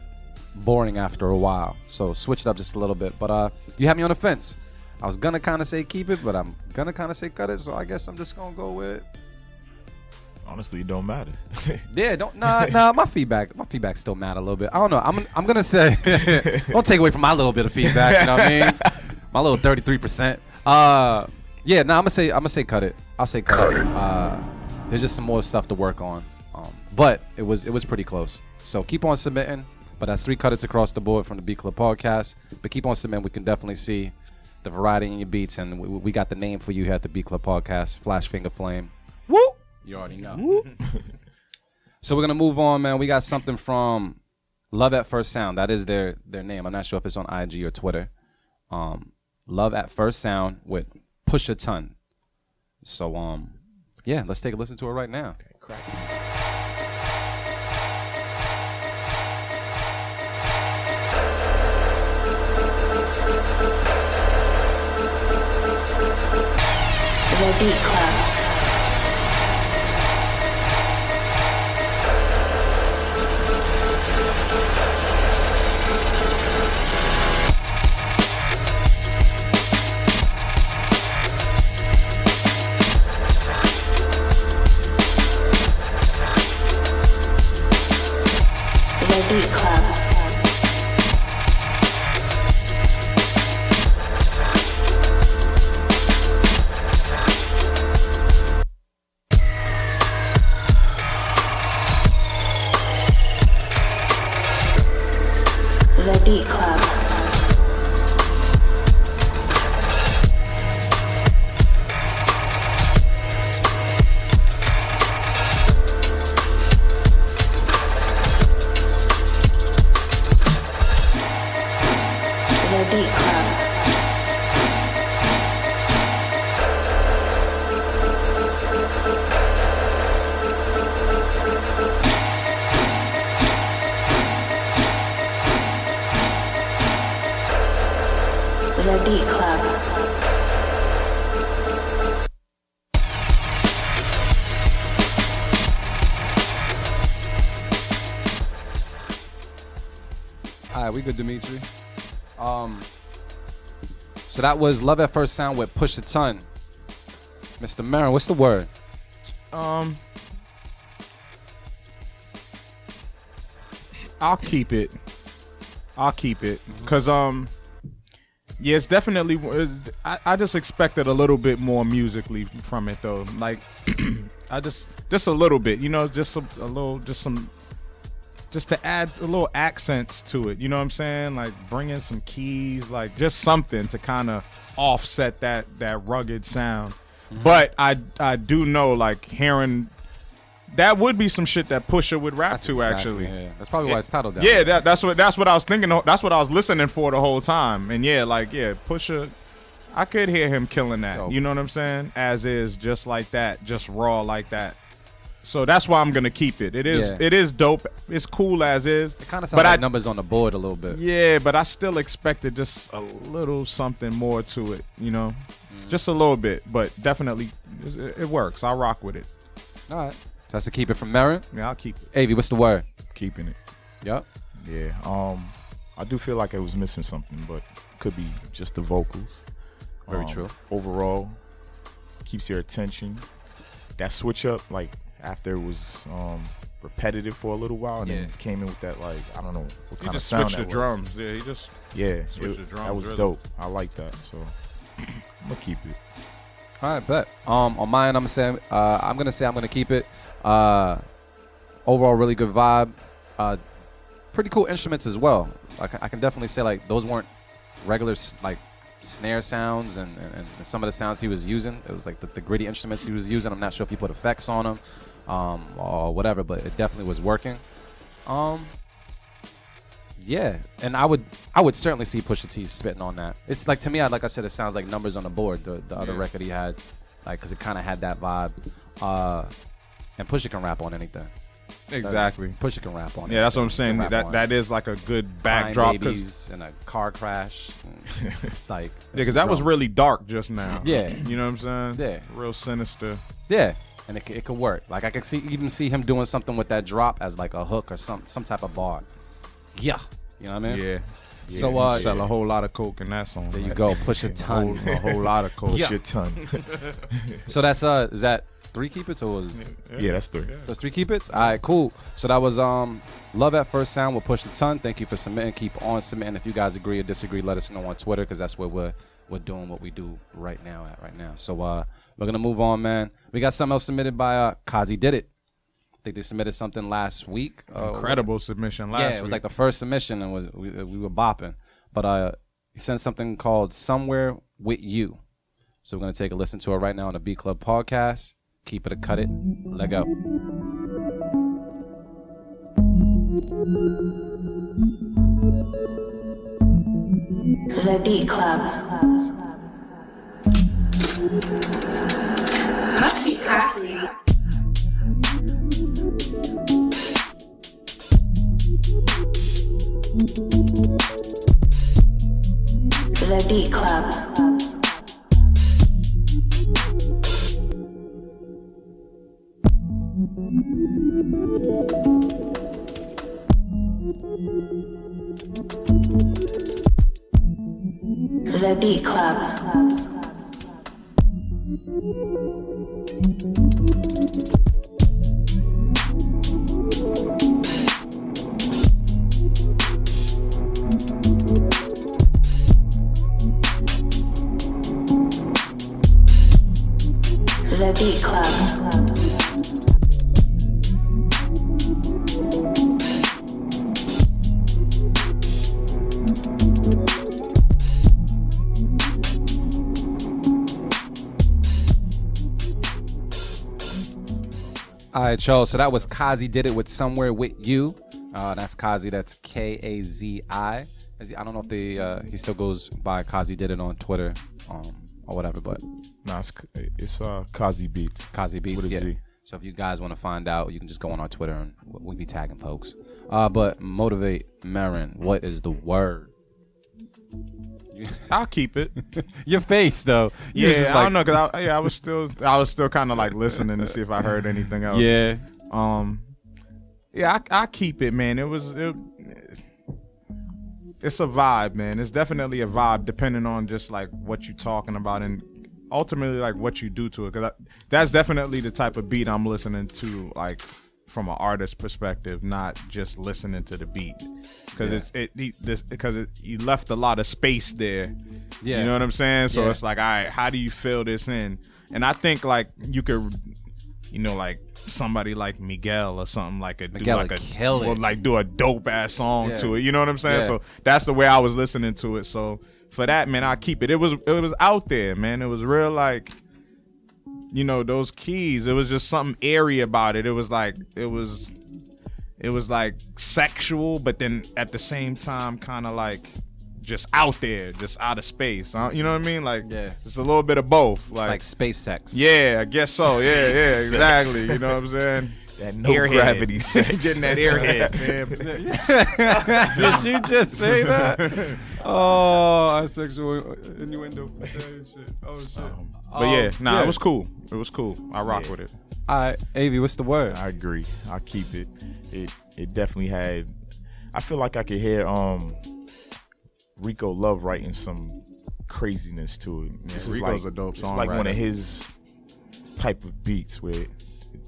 boring after a while. So switch it up just a little bit. But you have me on the fence. I was gonna kind of say keep it, but I'm gonna kind of say cut it. So I guess I'm just gonna go with. Honestly, it don't matter. Yeah, nah. My feedback still matter a little bit. I don't know. I'm gonna say don't take away from my little bit of feedback. You know what I mean? My little 33%. Yeah, I'm gonna say cut it. I'll say cut it. There's just some more stuff to work on. But it was pretty close. So keep on submitting. But that's 3 cut-its across the board from the Beat Club podcast. But keep on submitting. We can definitely see the variety in your beats, and we got the name for you here at the Beat Club podcast, Flash Finger Flame. Woo! You already know. So we're gonna move on, man. We got something from Love at First Sound. That is their name. I'm not sure if it's on IG or Twitter. Love at First Sound with Push a Ton. So yeah, let's take a listen to it right now. Okay, crack it. The Beat Club. The Beat Club. The Beat Club. The Beat Club. All right, we good, Dimitri. So that was Love at First Sound with Push a Ton. Mr. Marin, what's the word? I'll keep it. Because, yeah, it's definitely, I just expected a little bit more musically from it, though. Like, just a little bit, you know, just to add a little accents to it, you know what I'm saying? Like, bring in some keys, like, just something to kind of offset that rugged sound. Mm-hmm. But I do know, like, hearing that would be some shit that Pusha would rap to, actually. Yeah. That's probably why it's titled that. Yeah, that's what I was thinking. That's what I was listening for the whole time. And yeah, Pusha, I could hear him killing that. Dope. You know what I'm saying? As is, just like that, just raw like that. So that's why I'm gonna keep it. It is dope. It's cool as is. It kind of sounds like numbers on the board a little bit. Yeah, but I still expected just a little something more to it. You know, just a little bit. But definitely, it works. I'll rock with it. All right. So that's to keep it from Marin. Yeah, I'll keep it. Avi, what's the word? Keeping it. Yep. Yeah. I do feel like it was missing something, but could be just the vocals. Very true. Overall, keeps your attention. That switch up, like after it was repetitive for a little while, and then it came in with that, like, I don't know what kind of sound that was. He just switched the drums. Yeah, he just switched the drums. That was really dope. I like that. So I'm gonna keep it. All right, bet. On mine, I'm gonna keep it. Overall, really good vibe. Pretty cool instruments as well. I can definitely say, like, those weren't regular like snare sounds and some of the sounds he was using. It was like the gritty instruments he was using. I'm not sure if he put effects on them or whatever, but it definitely was working. Yeah, and I would certainly see Pusha T spitting on that. It's like, to me, like I said, it sounds like numbers on the board. The other record he had, like, because it kind of had that vibe. And Pusha can rap on anything. Exactly. Pusha can rap on anything. Yeah, that's what I'm saying. That is like a good backdrop. Crying babies and a car crash. Like, yeah, because that was really dark just now. Yeah. You know what I'm saying? Yeah. Real sinister. Yeah, and it could work. Like, I could even see him doing something with that drop as like a hook or some type of bar. Yeah. You know what I mean? Yeah. So sell a whole lot of coke in that song. There you go. Push a ton. A whole lot of coke. Push a ton. So that's is that 3 keep it's or was Yeah, that's 3. That's 3 keep it's? All right, cool. So that was Love at First Sound with Push a Ton. Thank you for submitting. Keep on submitting. If you guys agree or disagree, let us know on Twitter, because that's where we're doing what we do right now. So we're gonna move on, man. We got something else submitted by Kazi Did It. I think they submitted something last week. Incredible submission last week. Yeah, it was like the first submission, and we were bopping. But he sent something called Somewhere With You. So we're going to take a listen to it right now on the Beat Club podcast. Keep it or cut it. Let go. The Beat Club. Must be classy. The Beat Club. The Beat Club. The Beat Club. All right, y'all. So that was Kazi Did It with Somewhere With You. That's Kazi. That's Kazi. I don't know if he still goes by Kazi Did It on Twitter or whatever, but nah, it's Kazi Beats. Kazi Beats. With a Z. So if you guys want to find out, you can just go on our Twitter and we'll be tagging folks. But Motivate Marin, what is the word? I'll keep it. Your face, though. Yeah, I don't know, cause I was still kind of like listening to see if I heard anything else. Yeah. Yeah, I keep it, man. it's a vibe, man. It's definitely a vibe, depending on just like what you're talking about and ultimately like what you do to it. Because that's definitely the type of beat I'm listening to, like from an artist perspective, not just listening to the beat. Because you left a lot of space there. Yeah, you know what I'm saying. So it's like, all right, how do you fill this in? And I think like you could, you know, like somebody like Miguel or something like a do a dope ass song to it. You know what I'm saying? So that's the way I was listening to it. So for that, man, I keep it. It was out there, man. It was real, like, you know, those keys. It was just something airy about it. It was like sexual, but then at the same time, kind of like just out there, just out of space. You know what I mean? Like, it's a little bit of both. Like space sex. Yeah, I guess so. Yeah, exactly. You know what I'm saying? That no gravity sex. Getting that airhead, man. Did you just say that? Oh, our sexual innuendo. Oh shit. It was cool. It was cool. I rock with it. All right, Avi, what's the word? I agree. I keep it. It definitely had. I feel like I could hear Rico Love writing some craziness to it. Yeah, Rico's a dope songwriter. It's like one of his type of beats where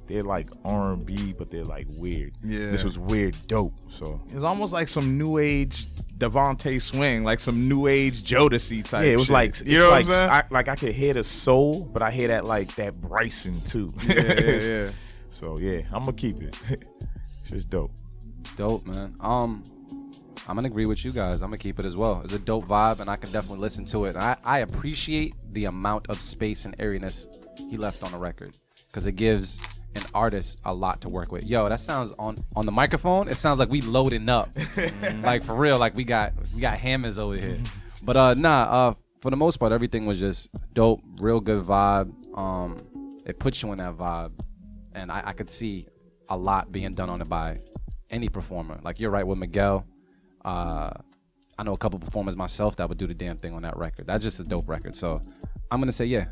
they're like R&B, but they're like weird. Yeah, this was weird, dope. So it was almost like some new age Devontae Swing, like some new age Jodeci type. Yeah, it was shit. like you know like what I'm saying? I could hear the soul, but I hear that like that Bryson too. Yeah. So yeah, I'm gonna keep it. It's dope. Dope, man. I'm gonna agree with you guys. I'm gonna keep it as well. It's a dope vibe, and I can definitely listen to it. And I appreciate the amount of space and airiness he left on the record, because it gives an artist a lot to work with. Yo, that sounds on the microphone. It sounds like we loading up, like for real. Like we got hammers over here. But for the most part, everything was just dope. Real good vibe. It puts you in that vibe, and I could see a lot being done on it by any performer. Like you're right with Miguel. I know a couple performers myself that would do the damn thing on that record. That's just a dope record. So I'm gonna say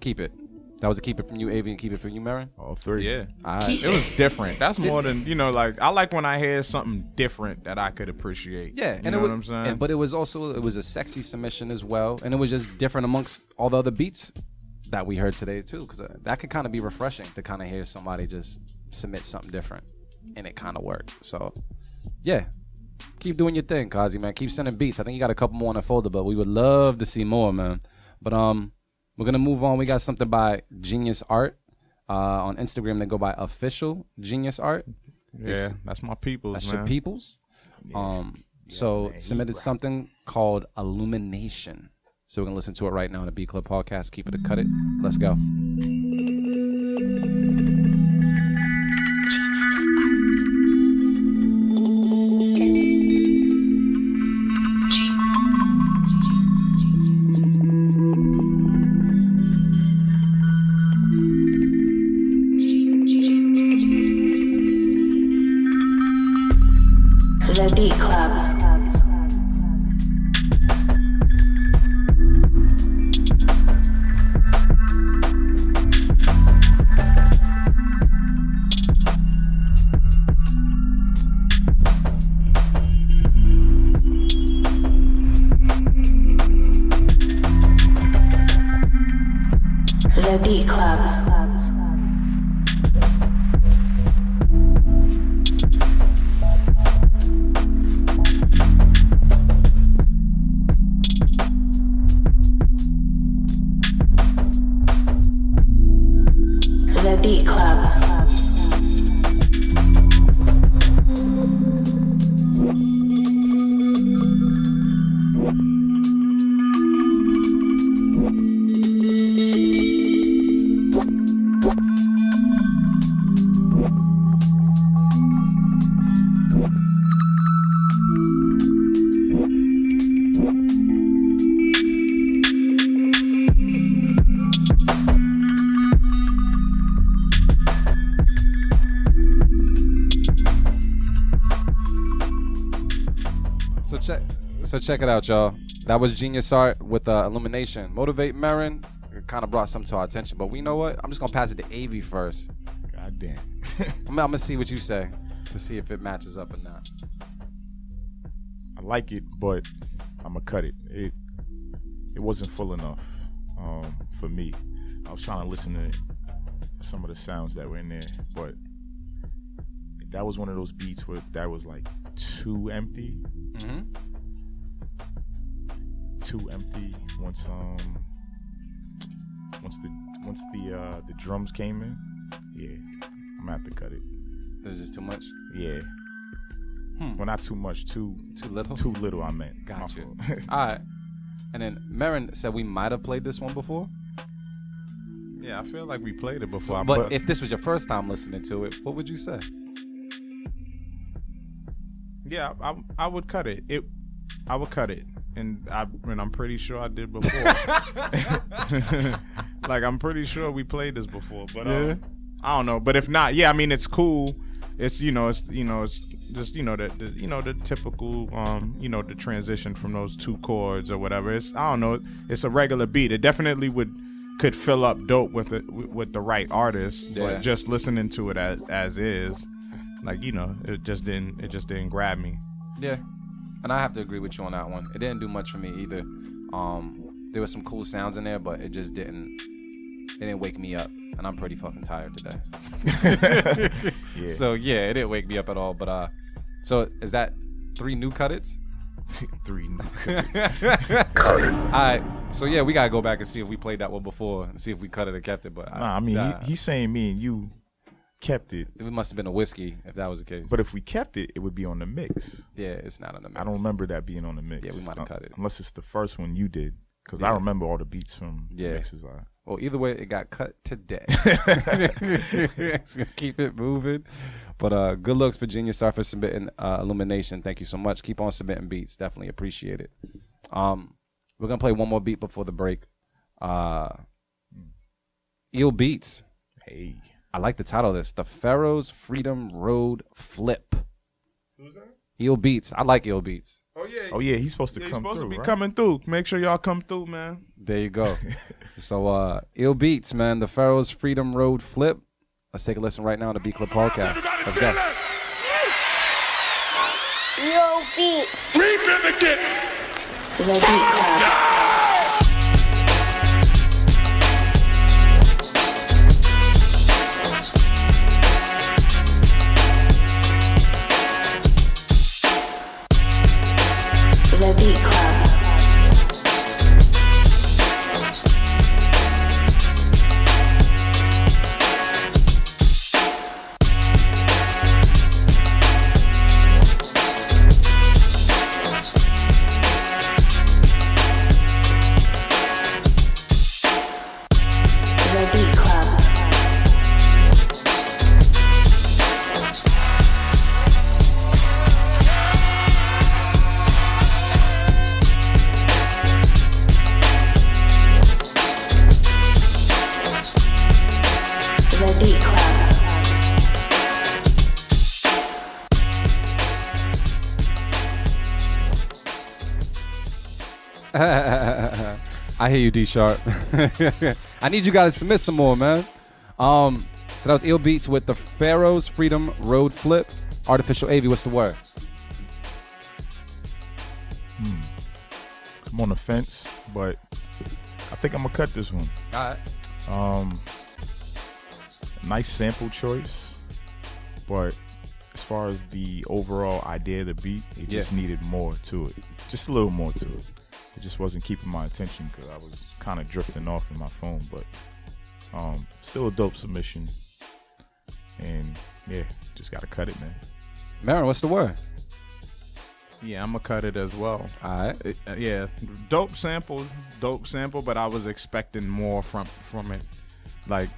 keep it. That was a keep it from you, Avi, and keep it from you, Marin? All three. Yeah. It was different. That's more than, you know, like, I like when I hear something different that I could appreciate. Yeah. You know what I'm saying? But it was a sexy submission as well. And it was just different amongst all the other beats that we heard today, too. Because that could kind of be refreshing to kind of hear somebody just submit something different. And it kind of worked. So, yeah. Keep doing your thing, Kazi, man. Keep sending beats. I think you got a couple more on the folder, but we would love to see more, man. But, we're going to move on. We got something by Genius Art. On Instagram, they go by Official Genius Art. Yeah, that's my peoples, That's man. your peoples. Submitted something called Illumination. So we're going to listen to it right now on the Beat Club podcast. Keep it or cut it. Let's go. The Beat Club. The Beat Club. The Beat Club. So check it out, y'all. That was Genius Art with Illumination. Motivate Marin. It kind of brought something to our attention, but we know what? I'm just gonna pass it to Avi first. God damn. I'm gonna see what you say to see if it matches up or not. I like it, but I'm gonna cut it. It wasn't full enough for me. I was trying to listen to some of the sounds that were in there, but that was one of those beats where that was like too empty. Mm-hmm. Too empty once the drums came in. Yeah, I'm gonna have to cut it. This is too much. Yeah. Well, not too much. Too little. Too little. I meant. Got you. All right. And then Marin said we might have played this one before. Yeah, I feel like we played it before. But if this was your first time listening to it, what would you say? Yeah, I would cut it. I would cut it, and I'm pretty sure I did before. Like I'm pretty sure we played this before, but I don't know. But if not, yeah, I mean it's cool. It's it's just the typical the transition from those two chords or whatever. It's I don't know. It's a regular beat. It definitely could fill up dope with the right artist, but just listening to it as is, like it just didn't grab me. Yeah, and I have to agree with you on that one. It didn't do much for me either. There was some cool sounds in there, but it just didn't wake me up, and I'm pretty fucking tired today. Yeah. So yeah, it didn't wake me up at all. But so is that 3 new cut-its? 3 new All right, so yeah, we gotta go back and see if we played that one before and see if we cut it or kept it. But I mean, he's saying me and you kept it. It must have been a whiskey if that was the case. But if we kept it, it would be on the mix. Yeah, it's not on the mix. I don't remember that being on the mix. Yeah, we might have cut it. Unless it's the first one you did, because I remember all the beats from the mixes. Well, either way, it got cut today. It's gonna keep it moving. But good looks, Virginia. Sorry for submitting Illumination. Thank you so much. Keep on submitting beats. Definitely appreciate it. We're gonna play one more beat before the break. Eel Beats. Hey, I like the title of this. The Pharaoh's Freedom Road Flip. Who's that? Eel Beats. I like Eel Beats. Oh yeah, he's supposed to come through. He's supposed to be right? coming through. Make sure y'all come through, man. There you go. So Eel Beats, man. The Pharaoh's Freedom Road Flip. Let's take a listen right now to the Beat Club Podcast. Let's go. Yo, beat. Revivic The Beat Club. The Beat Club. The Beat Club. The Beat Club. I hear you, D Sharp. I need you guys to submit some more, man. So that was Eel Beats with the Pharaoh's Freedom Road Flip. Artificial AV, what's the word? I'm on the fence, but I think I'm gonna cut this one. All right. Nice sample choice, but as far as the overall idea of the beat, it just needed more to it. Just a little more to it. It just wasn't keeping my attention because I was kind of drifting off in my phone, but still a dope submission. And yeah, just gotta cut it, man. Marin, what's the word? Yeah, I'm gonna cut it as well. All right. Yeah, dope sample, but I was expecting more from it, like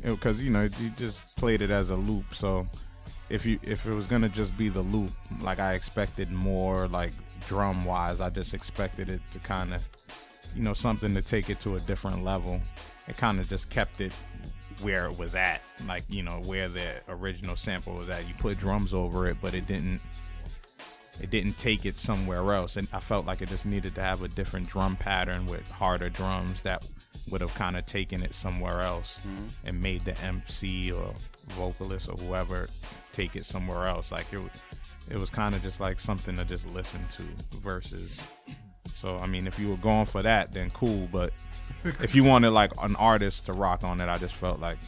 because you just played it as a loop. So if it was gonna just be the loop, like I expected more, like drum wise. I just expected it to kind of, something to take it to a different level. It kind of just kept it where it was at, like where the original sample was at. You put drums over it, but it didn't take it somewhere else, and I felt like it just needed to have a different drum pattern with harder drums that would have kind of taken it somewhere else and made the MC or vocalist or whoever take it somewhere else. Like it was kind of just like something to just listen to versus. So I mean, if you were going for that, then cool. But if you wanted like an artist to rock on it, I just felt like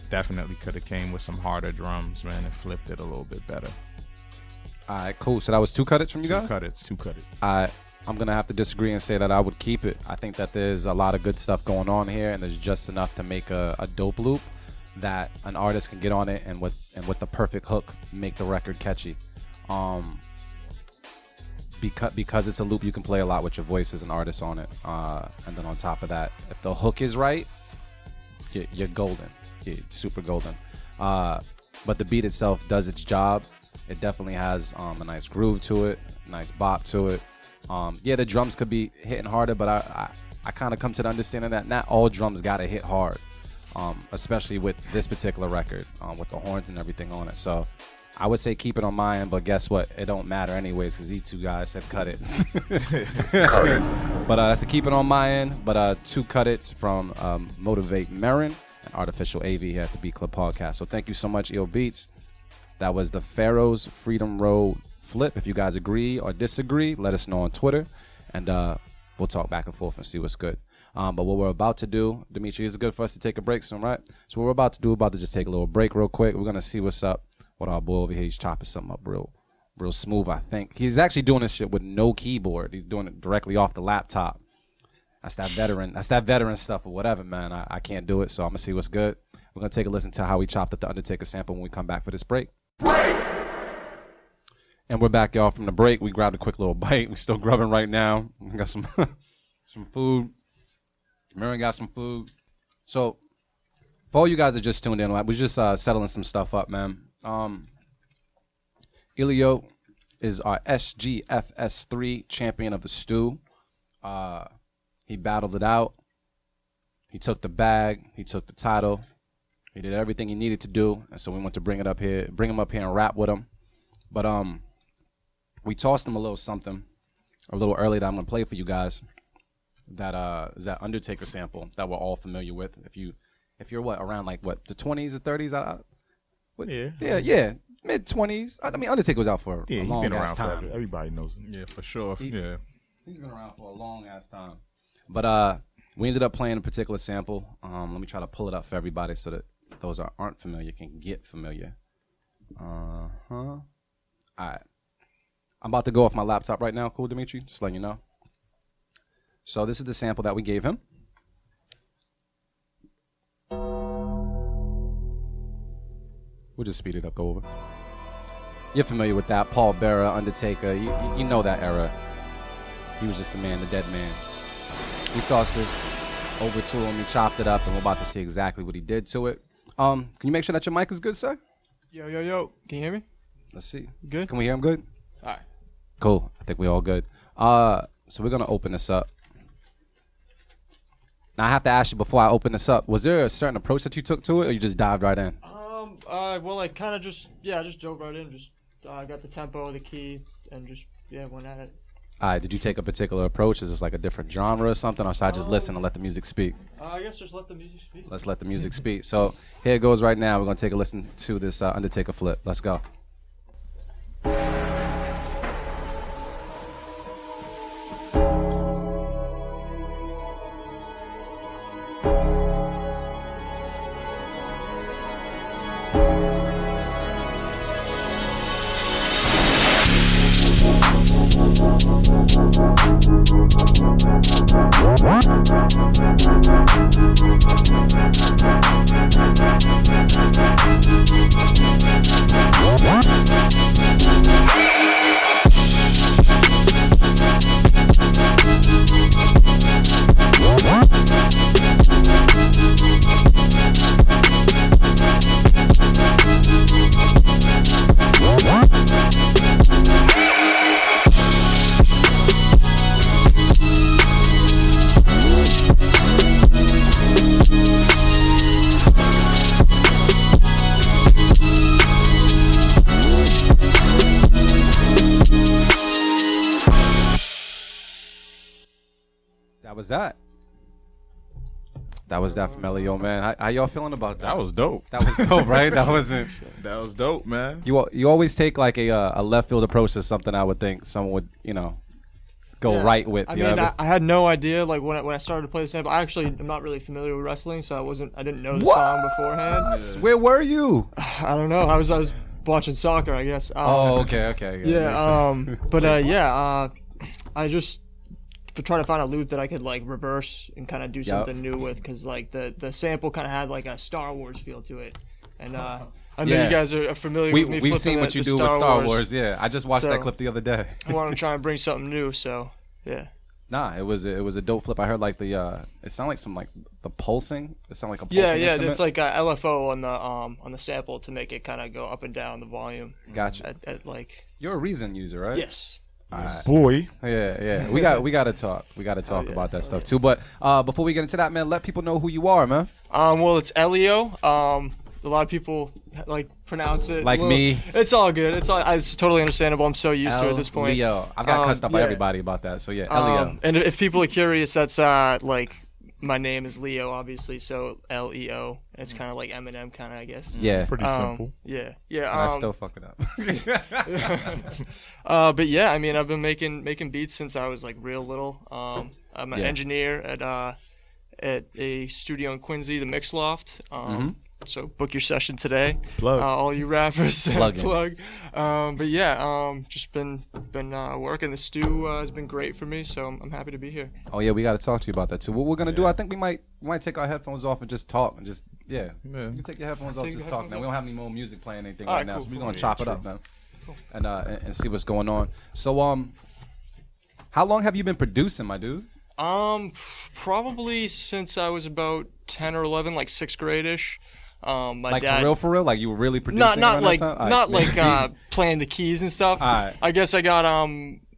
definitely could have came with some harder drums, man, and flipped it a little bit better. All right, cool. So that was 2 cut-its from you guys? Two cut-its. I'm going to have to disagree and say that I would keep it. I think that there's a lot of good stuff going on here, and there's just enough to make a dope loop that an artist can get on it and with the perfect hook make the record catchy. Because it's a loop, you can play a lot with your voice as an artist on it. And then on top of that, if the hook is right, you're golden. You're super golden. But the beat itself does its job. It definitely has a nice groove to it, nice bop to it. Yeah, the drums could be hitting harder, but I kind of come to the understanding that not all drums gotta hit hard, especially with this particular record, with the horns and everything on it. So I would say keep it on my end, but guess what? It don't matter anyways because these 2 guys said cut it. But that's a keep it on my end. But 2 cut-its from Motivate Marin and Artificial AV here at the Beat Club Podcast. So thank you so much, EO Beats. That was the Pharaoh's Freedom Road flip. If you guys agree or disagree, let us know on Twitter, and we'll talk back and forth and see what's good. But what we're about to do, Dimitri, is it good for us to take a break soon, right? So what we're about to do, just take a little break real quick. We're going to see what's up with our boy over here. He's chopping something up real smooth, I think. He's actually doing this shit with no keyboard. He's doing it directly off the laptop. That's that veteran stuff or whatever, man. I can't do it, so I'm going to see what's good. We're going to take a listen to how we chopped up the Undertaker sample when we come back for this break. And we're back, y'all, from the break. We grabbed a quick little bite. We're still grubbing right now. We got some some food. Marin got some food. So, for all you guys that just tuned in, we're just settling some stuff up, man. Ellio is our SGFS3 champion of the stew. He battled it out. He took the bag. He took the title. He did everything he needed to do, and so we want to bring him up here and rap with him. But we tossed him a little something a little early that I'm gonna play for you guys. That is that Undertaker sample that we're all familiar with. If you're around like the 20s or 30s, yeah, mid 20s. I mean, Undertaker was out for a long ass time. Everybody knows him. Yeah, for sure. He's been around for a long ass time. But we ended up playing a particular sample. Let me try to pull it up for everybody so that those that aren't familiar can get familiar. All right. I'm about to go off my laptop right now. Cool, Dimitri? Just letting you know. So this is the sample that we gave him. We'll just speed it up, go over. You're familiar with that. Paul Bearer, Undertaker. You know that era. He was just the man, the dead man. We tossed this over to him. He chopped it up, and we're about to see exactly what he did to it. Can you make sure that your mic is good, sir? Yo. Can you hear me? Let's see. Good? Can we hear him good? All right. Cool. I think we're all good. So we're going to open this up. Now, I have to ask you before I open this up, was there a certain approach that you took to it, or you just dived right in? Well, I kind of just dove right in. Just got the tempo, the key, and just, went at it. All right. Did you take a particular approach? Is this like a different genre or something, or should I just listen and let the music speak? I guess just let the music speak. Let's let the music speak. So here it goes right now. We're going to take a listen to this Undertaker flip. Let's go. That was definitely Ellio, man. How y'all feeling about that? That was dope. That was dope, right? That wasn't. That was dope, man. You always take like a left field approach to something. I would think someone would go right with. I mean, I had no idea. Like when I started to play the sample, I actually am not really familiar with wrestling, so I didn't know the song beforehand. Yeah. Where were you? I don't know. I was watching soccer, I guess. Okay. Yeah. I just trying to find a loop that I could like reverse and kind of do something new with, because like the sample kind of had like a Star Wars feel to it, and I know you guys are familiar with me. We've seen what you do with Star Wars. Yeah, I just watched that clip the other day. I wanted to try and bring something new, so yeah. Nah, it was a dope flip. I heard like it sounded like some like the pulsing. It sounded like a pulsing instrument. It's like a LFO on the sample to make it kind of go up and down the volume. Gotcha. At like you're a Reason user, right? yes. Boy. Yeah. We got to talk. We got to talk about that stuff too. But before we get into that, man, let people know who you are, man. Well, it's Ellio. A lot of people like pronounce it like me. It's all good. It's totally understandable. I'm so used to it at this point. Ellio. I've got cussed up by everybody about that. So yeah, Ellio. And if people are curious, that's like my name is Leo, obviously. So Leo. It's kind of like Eminem, kind of, I guess. Yeah. Pretty simple. Yeah. I still fuck it up. But yeah, I mean, I've been making beats since I was like real little. I'm an engineer at a studio in Quincy, the Mix Loft. So book your session today. Plug. All you rappers. Plug. But yeah, just been working. The stew has been great for me, so I'm happy to be here. Oh yeah, we got to talk to you about that too. What we're gonna do? I think we might take our headphones off and just talk and just you can take your headphones off, just talk. Now we don't have any more music playing anything right now, so we're gonna chop it up, man, and see what's going on. So how long have you been producing, my dude? Probably since I was about 10 or 11, like 6th grade-ish. My like dad, for real, like you were really producing. Not like playing the keys and stuff. Right. I guess I got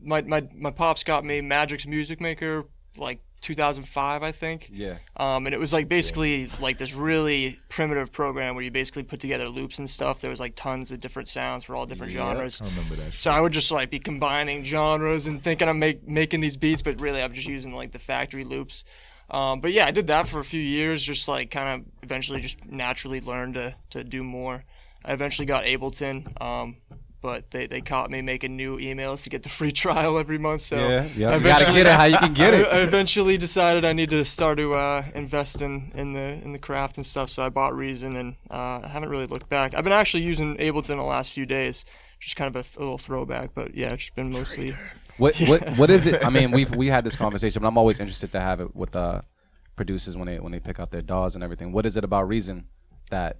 my pops got me Magic's Music Maker like 2005, I think. Yeah. And it was like basically like this really primitive program where you basically put together loops and stuff. There was like tons of different sounds for all different genres. I remember that. So I would just like be combining genres and thinking I'm making these beats, but really I'm just using like the factory loops. But yeah, I did that for a few years, just like kind of eventually just naturally learned to do more. I eventually got Ableton, but they caught me making new emails to get the free trial every month. So yeah, you gotta get it how you can get it. I eventually decided I need to start to invest in the craft and stuff. So I bought Reason, and I haven't really looked back. I've been actually using Ableton the last few days, just kind of a little throwback. But yeah, it's just been mostly. What is it? I mean, we had this conversation, but I'm always interested to have it with producers when they pick out their DAWs and everything. What is it about Reason that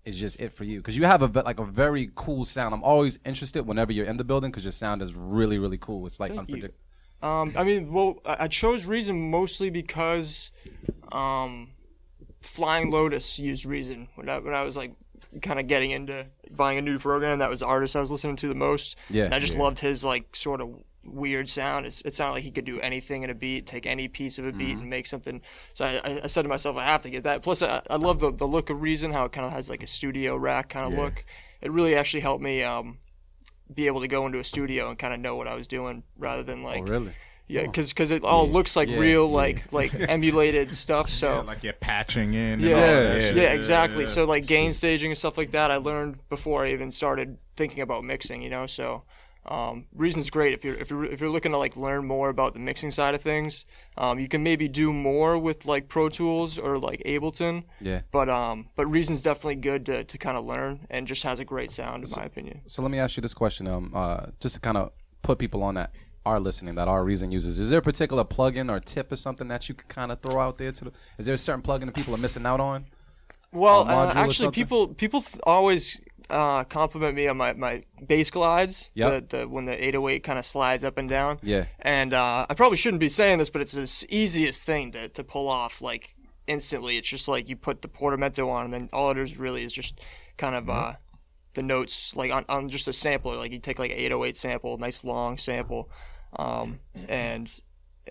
is just it for you? Because you have a very cool sound. I'm always interested whenever you're in the building because your sound is really, really cool. It's like unpredictable. I mean, well, I chose Reason mostly because Flying Lotus used Reason when I was like kind of getting into buying a new program. That was the artist I was listening to the most. Yeah, and I just loved his like sort of weird sound. It sounded like he could do anything in a beat, take any piece of a beat and make something. So I said to myself, I have to get that. Plus, I love the look of Reason, how it kind of has like a studio rack kind of look. It really actually helped me be able to go into a studio and kind of know what I was doing rather than like. Oh, really? Yeah, because it all looks like real, like emulated stuff. So like you're patching in. Yeah, exactly. So like gain staging and stuff like that, I learned before I even started thinking about mixing. You know, so. Reason's great if you're looking to like learn more about the mixing side of things. You can maybe do more with like Pro Tools or like Ableton. Yeah. But Reason's definitely good to kind of learn and just has a great sound in my opinion. So let me ask you this question, just to kind of put people on that are listening, that are Reason users. Is there a particular plugin or tip or something that you could kind of throw out there is there a certain plugin that people are missing out on? Well, actually, people always compliment me on my bass glides. Yep. When the 808 kind of slides up and down. Yeah. And I probably shouldn't be saying this, but it's the easiest thing to pull off like instantly. It's just like you put the portamento on, and then all it is really is just kind of the notes like on just a sampler. Like you take like an 808 sample, nice long sample, and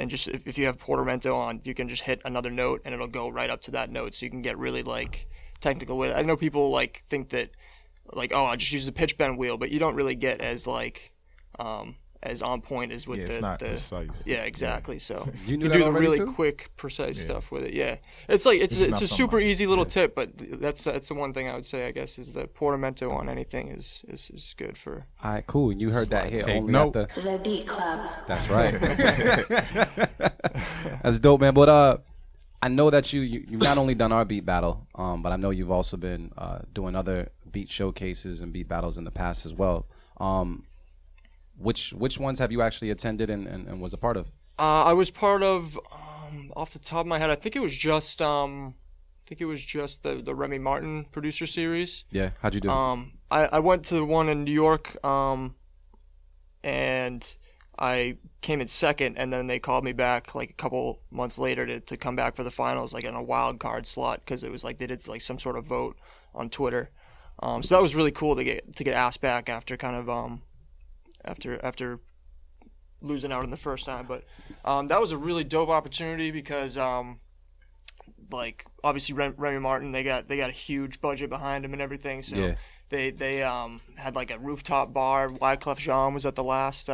just if you have portamento on, you can just hit another note and it'll go right up to that note. So you can get really like technical with it. I know people like think that like, oh, I just use the pitch bend wheel, but you don't really get as like as on point as with Yeah, the it's not the precise. yeah, exactly. So You knew you that do the already really too? quick, precise stuff with it. Yeah, it's like it's This is a not super something- easy little tip, but that's the one thing I would say, I guess, is that portamento on anything is good for. All right, cool. You heard that here Take only note. at the. The Beat Club. That's right. That's dope, man. But I know that you've not only done our beat battle, but I know you've also been doing other beat showcases and beat battles in the past as well. Which ones have you actually attended and was a part of? I was part of, off the top of my head, I think it was just the Remy Martin producer series. Yeah, how'd you do? I went to the one in New York, and I came in second, and then they called me back like a couple months later to come back for the finals, like in a wild card slot, because it was like they did like some sort of vote on Twitter. So that was really cool to get asked back after kind of after losing out in the first time. But that was a really dope opportunity because like obviously Remy Martin, they got a huge budget behind him and everything. So Yeah. they had like a rooftop bar. Wyclef Jean was at the last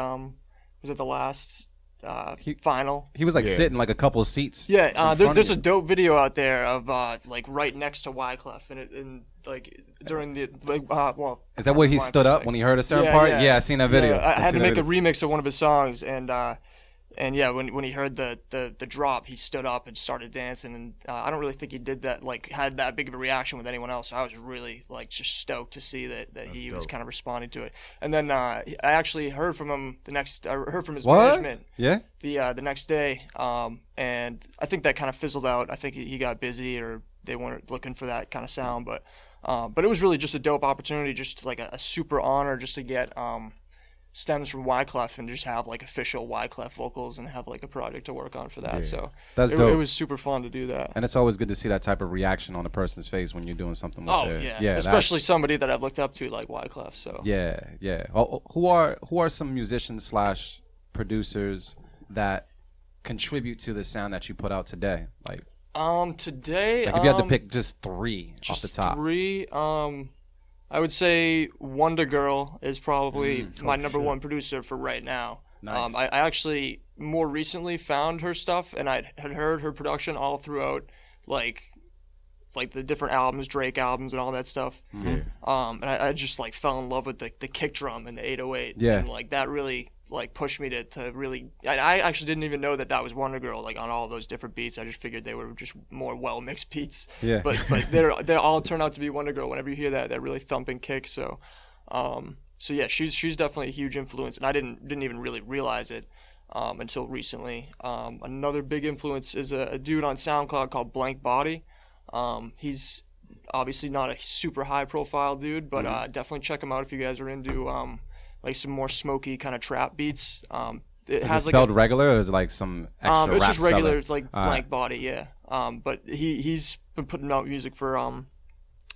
final. He was like Yeah. sitting like a couple of seats. Yeah, in front of there's you. a dope video out there of like right next to Wyclef, and like during the well. Is that where he Wyclef stood up like- when he heard a certain Yeah, part? yeah. Yeah, I seen that video. Yeah, I had to seen that make a video. remix of one of his songs, and yeah, when he heard the drop, he stood up and started dancing, and I don't really think he did that, like had that big of a reaction with anyone else. So I was really like just stoked to see that he was dope. kind of responding to it. And then I actually heard from him I heard from his What? management Yeah. the next day, and I think that kind of fizzled out. I think he got busy, or they weren't looking for that kind of sound, but it was really just a dope opportunity, just like a super honor, just to get stems from Wyclef and just have like official Wyclef vocals and have like a project to work on for that. So That's it dope. was super fun to do that. And it's always good to see that type of reaction on a person's face when you're doing something with Oh their, yeah, especially that's- somebody that I've looked up to like Wyclef. So Yeah, yeah. Who are some musicians / producers that contribute to the sound that you put out today? Like today, if you had to pick just three off the top. Three. I would say Wonder Girl is probably my number one producer for right now. Nice. I actually more recently found her stuff, and I had heard her production all throughout, like the different albums, Drake albums, and all that stuff. Yeah. And I just like fell in love with the kick drum and the 808. Yeah. And like that really like pushed me to really. I actually didn't even know that was Wonder Girl, like on all those different beats. I just figured they were just more well mixed beats. Yeah. But they all turn out to be Wonder Girl whenever you hear that really thumping kick. So yeah, she's definitely a huge influence, and I didn't even really realize it until recently. Another big influence is a dude on SoundCloud called Blank Body. He's obviously not a super high profile dude, but definitely check him out if you guys are into like some more smoky kind of trap beats. It Is has it like spelled regular or is it like some extra it's rap just regular, spelling? it's like All right. Blank Body, yeah. But he's been putting out music for a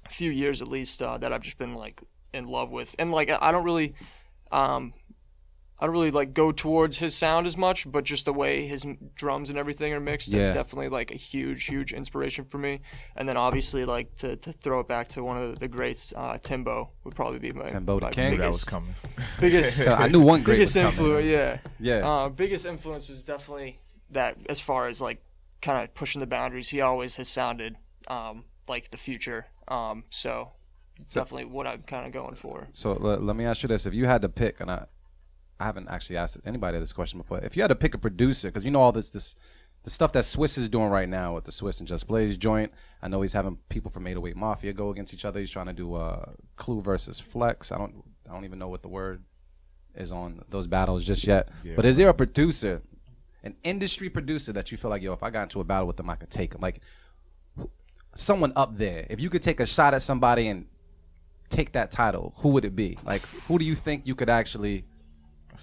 few years at least that I've just been like in love with, and like I don't really like go towards his sound as much, but just the way his drums and everything are mixed, Yeah. that's definitely like a huge inspiration for me. And then obviously like to throw it back to one of the greats, Timbo would probably be my Timbo the my King? That was biggest, coming. biggest So I knew one great biggest was coming. influence, yeah. Yeah. Biggest influence was definitely that, as far as like kind of pushing the boundaries. He always has sounded like the future. So it's definitely what I'm kind of going for. So let me ask you this: if you had to pick, and I haven't actually asked anybody this question before, if you had to pick a producer, because you know all the stuff that Swiss is doing right now with the Swiss and Just Blaze joint. I know he's having people from 808 Mafia go against each other. He's trying to do Clue versus Flex. I don't even know what the word is on those battles just yet. Yeah. But is there a producer, an industry producer that you feel like, yo, if I got into a battle with them, I could take them? Like someone up there. If you could take a shot at somebody and take that title, who would it be? Like, who do you think you could actually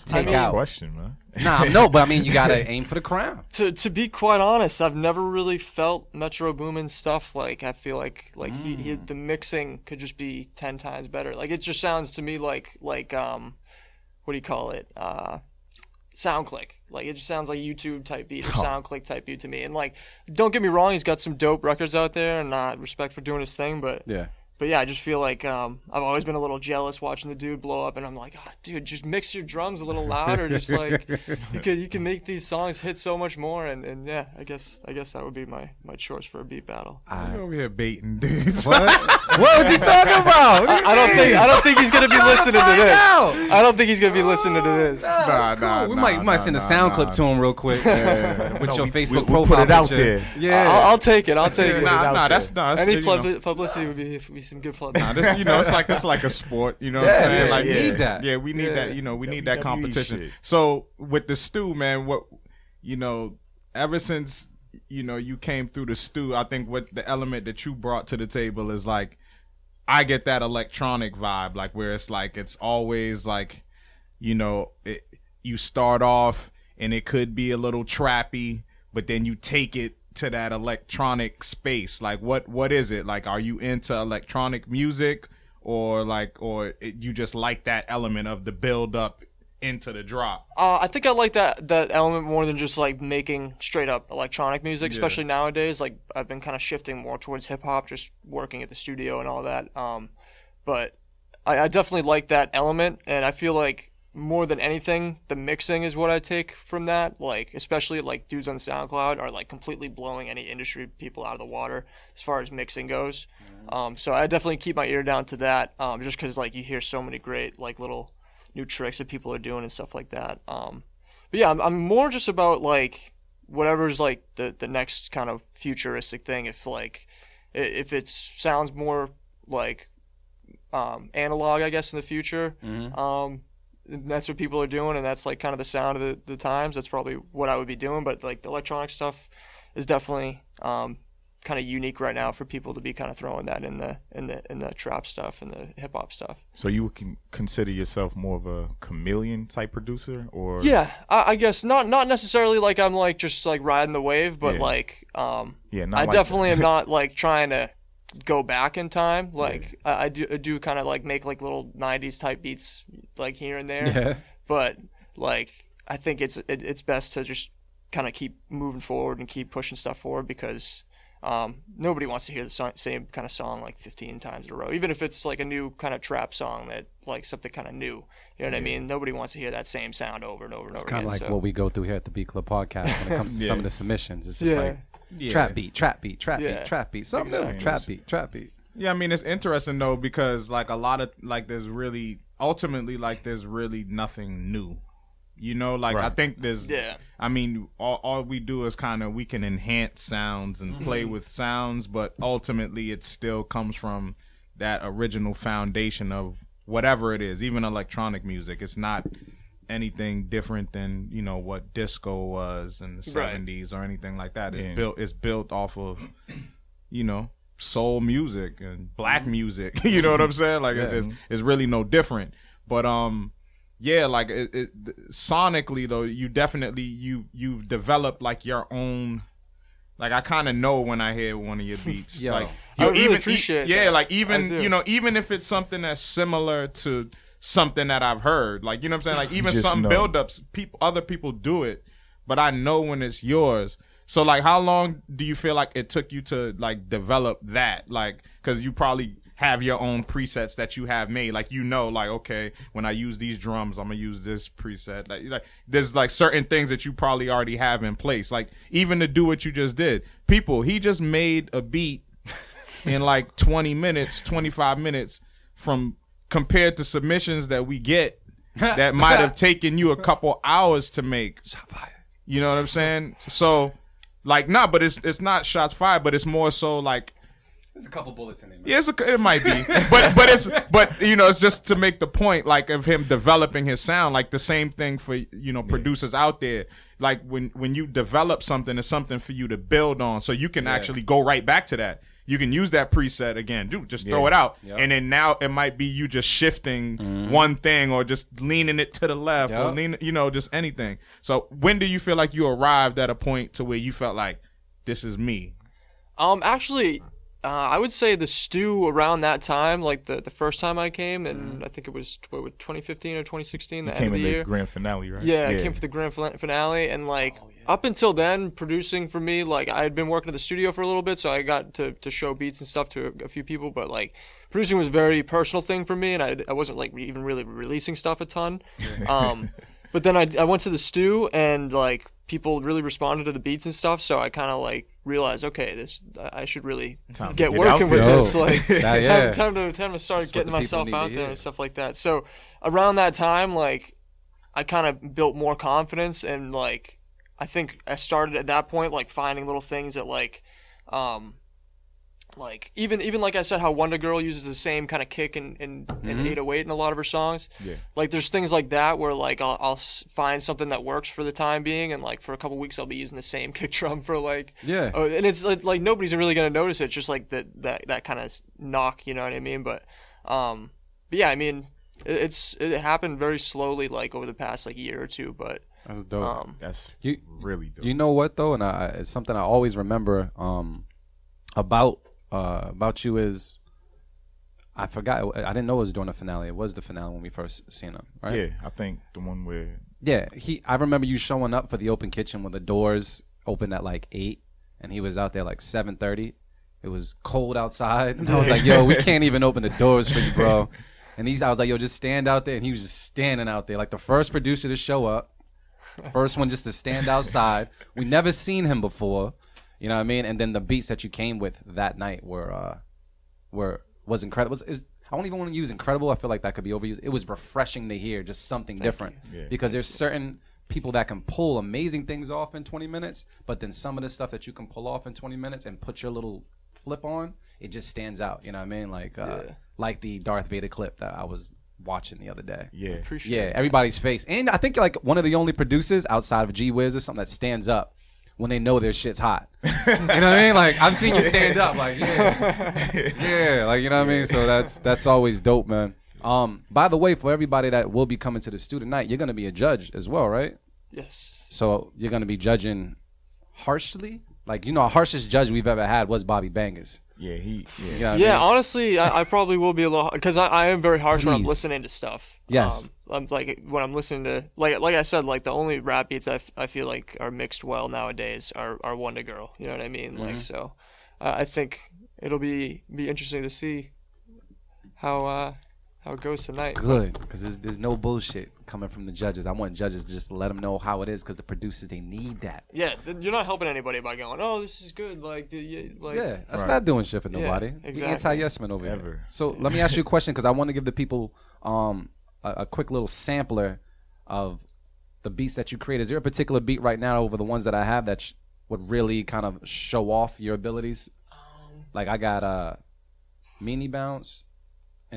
take That's a out? question, man. Nah, no, but I mean, you gotta aim for the crown. To be quite honest, I've never really felt Metro Boomin's stuff. Like I feel like he the mixing could just be 10 times better. Like it just sounds to me like what do you call it? SoundClick. Like it just sounds like YouTube type beat or SoundClick type beat to me. And like, don't get me wrong, he's got some dope records out there, and respect for doing his thing. But Yeah. but yeah, I just feel like I've always been a little jealous watching the dude blow up, and I'm like, oh, dude, just mix your drums a little louder. Just like you can make these songs hit so much more, and yeah, I guess that would be my choice for a beat battle. I'm over here baiting dudes. What was you talking about? I don't think he's gonna be listening to this. I don't think he's gonna be listening to this. We might send a sound clip to him real quick with your Facebook we'll profile put it out picture. there. Yeah, I'll take it. That's Any publicity would be some good publicity. Nah, this, it's like a sport. You know what I'm saying? Like, we need that. Yeah, we need that. You know, we need that WWE competition. shit. So with the stew, man, ever since you came through the stew, I think what the element that you brought to the table is like, I get that electronic vibe, like where it's like it's always like, you start off and it could be a little trappy, but then you take it to that electronic space. Like what is it? Like, are you into electronic music or you just like that element of the build up into the drop? I think I like that element more than just like making straight up electronic music, especially nowadays. Like I've been kind of shifting more towards hip hop, just working at the studio and all that. But I definitely like that element, and I feel like more than anything, the mixing is what I take from that. Like, especially like dudes on SoundCloud are like completely blowing any industry people out of the water as far as mixing goes. So I definitely keep my ear down to that, just because like you hear so many great like little new tricks that people are doing and stuff like that. But yeah, I'm more just about like whatever's like the next kind of futuristic thing. If it sounds more like analog, I guess, in the future. That's what people are doing, and that's like kind of the sound of the times. That's probably what I would be doing. But like the electronic stuff is definitely kind of unique right now for people to be kind of throwing that in the trap stuff and the hip hop stuff. So you would consider yourself more of a chameleon type producer, or? Yeah, I guess not necessarily like I'm like just like riding the wave, but I definitely am not like trying to go back in time. Like I do kind of like make like little 90s type beats like here and there, but like I think it's best to just kind of keep moving forward and keep pushing stuff forward, because nobody wants to hear the same kind of song like 15 times in a row, even if it's like a new kind of trap song that like something kind of new, you know what I mean? Nobody wants to hear that same sound over and over and over again. It's kind of like what we go through here at the Beat Club podcast when it comes to some of the submissions. It's just like trap beat, something new, trap beat. Yeah, I mean, it's interesting though, because like a lot of like there's really nothing new. Right. I think I mean, all we do is we can enhance sounds and play with sounds, but ultimately it still comes from that original foundation of whatever it is, even electronic music. It's not anything different than, what disco was in the 70s or anything like that. It's built off of, soul music and black music. You know what I'm saying? Like it's really no different. But like sonically though, you definitely you've developed like your own. Like I kind of know when I hear one of your beats. Like I really appreciate that. Like even even if it's something that's similar to something that I've heard, like you know what I'm saying. Like even some build-ups, other people do it, but I know when it's yours. So like, how long do you feel like it took you to like develop that? Like, because you probably have your own presets that you have made. Like, like, okay, when I use these drums, I'm gonna use this preset. Like there's like certain things that you probably already have in place. Like even to do what you just did, he just made a beat in like 20 minutes, 25 minutes compared to submissions that we get that might have taken you a couple hours to make. You know what I'm saying? So like, but it's not shots fired, but it's more so like, there's a couple bullets in it. Yeah, it might be, but it's just to make the point, like of him developing his sound. Like the same thing for producers out there. Like when you develop something, it's something for you to build on, so you can actually go right back to that. You can use that preset again, dude. Just throw it out, and then now it might be you just shifting one thing or just leaning it to the left or just anything. So when do you feel like you arrived at a point to where you felt like this is me? Actually, I would say the stew around that time, like the first time I came, and I think it was 2015 or 2016, the end Came of in the the year. grand finale, right? Yeah, I came for the grand finale, and like up until then, producing for me, like I had been working at the studio for a little bit, so I got to show beats and stuff to a few people, but like producing was a very personal thing for me, and I wasn't like even really releasing stuff a ton. But then I went to the stew, and like people really responded to the beats and stuff, so I kind of like realized, okay, I should really get working with this. Like time to start getting myself out there and stuff like that. So around that time, like I kind of built more confidence, and like I think I started at that point like finding little things that like even like I said, how Wonder Girl uses the same kind of kick in 808 in a lot of her songs. Yeah. Like there's things like that where like I'll find something that works for the time being, and like for a couple weeks I'll be using the same kick drum for like and it's like nobody's really gonna notice it. It's just like that kind of knock, you know what I mean? But yeah, I mean it happened very slowly, like over the past like year or two. But that's dope. That's really dope. You know what though, and it's something I always remember about you is I forgot. I didn't know it was during the finale. It was the finale when we first seen him, right? Yeah, I think the one where. Yeah, I remember you showing up for the open kitchen when the doors opened at like 8, and he was out there like 7:30. It was cold outside, and I was like, "Yo, we can't even open the doors for you, bro." And I was like, "Yo, just stand out there," and he was just standing out there, like the first producer to show up, first one just to stand outside. We never seen him before. You know what I mean? And then the beats that you came with that night was incredible. I don't even want to use incredible. I feel like that could be overused. It was refreshing to hear just something different. Because there's certain people that can pull amazing things off in 20 minutes, but then some of the stuff that you can pull off in 20 minutes and put your little flip on, it just stands out. You know what I mean? Like the Darth Vader clip that I was watching the other day. Yeah. Appreciate everybody's face. And I think like one of the only producers outside of G Wiz or something that stands up when they know their shit's hot. You know what I mean? Like I've seen you stand up like like you know what I mean? So that's always dope, man. By the way, for everybody that will be coming to the student night, you're gonna be a judge as well, right? Yes. So you're gonna be judging harshly? Like, you know, the harshest judge we've ever had was Bobby Bangers. Yeah, You know what I mean? Honestly, I probably will be a little, because I am very harsh when I'm listening to stuff. Yes. I'm like when I'm listening to like I said, like the only rap beats I feel like are mixed well nowadays are Wonder Girl. You know what I mean? Like so, I think it'll be interesting to see how it goes tonight. Good, because there's no bullshit coming from the judges. I want judges to just let them know how it is, because the producers, they need that. Yeah, you're not helping anybody by going, "Oh, this is good." That's not doing shit for nobody. Exactly. The anti-yes man over here. So let me ask you a question, because I want to give the people a quick little sampler of the beats that you create. Is there a particular beat right now over the ones that I have that would really kind of show off your abilities? Like I got Meanie Bounce.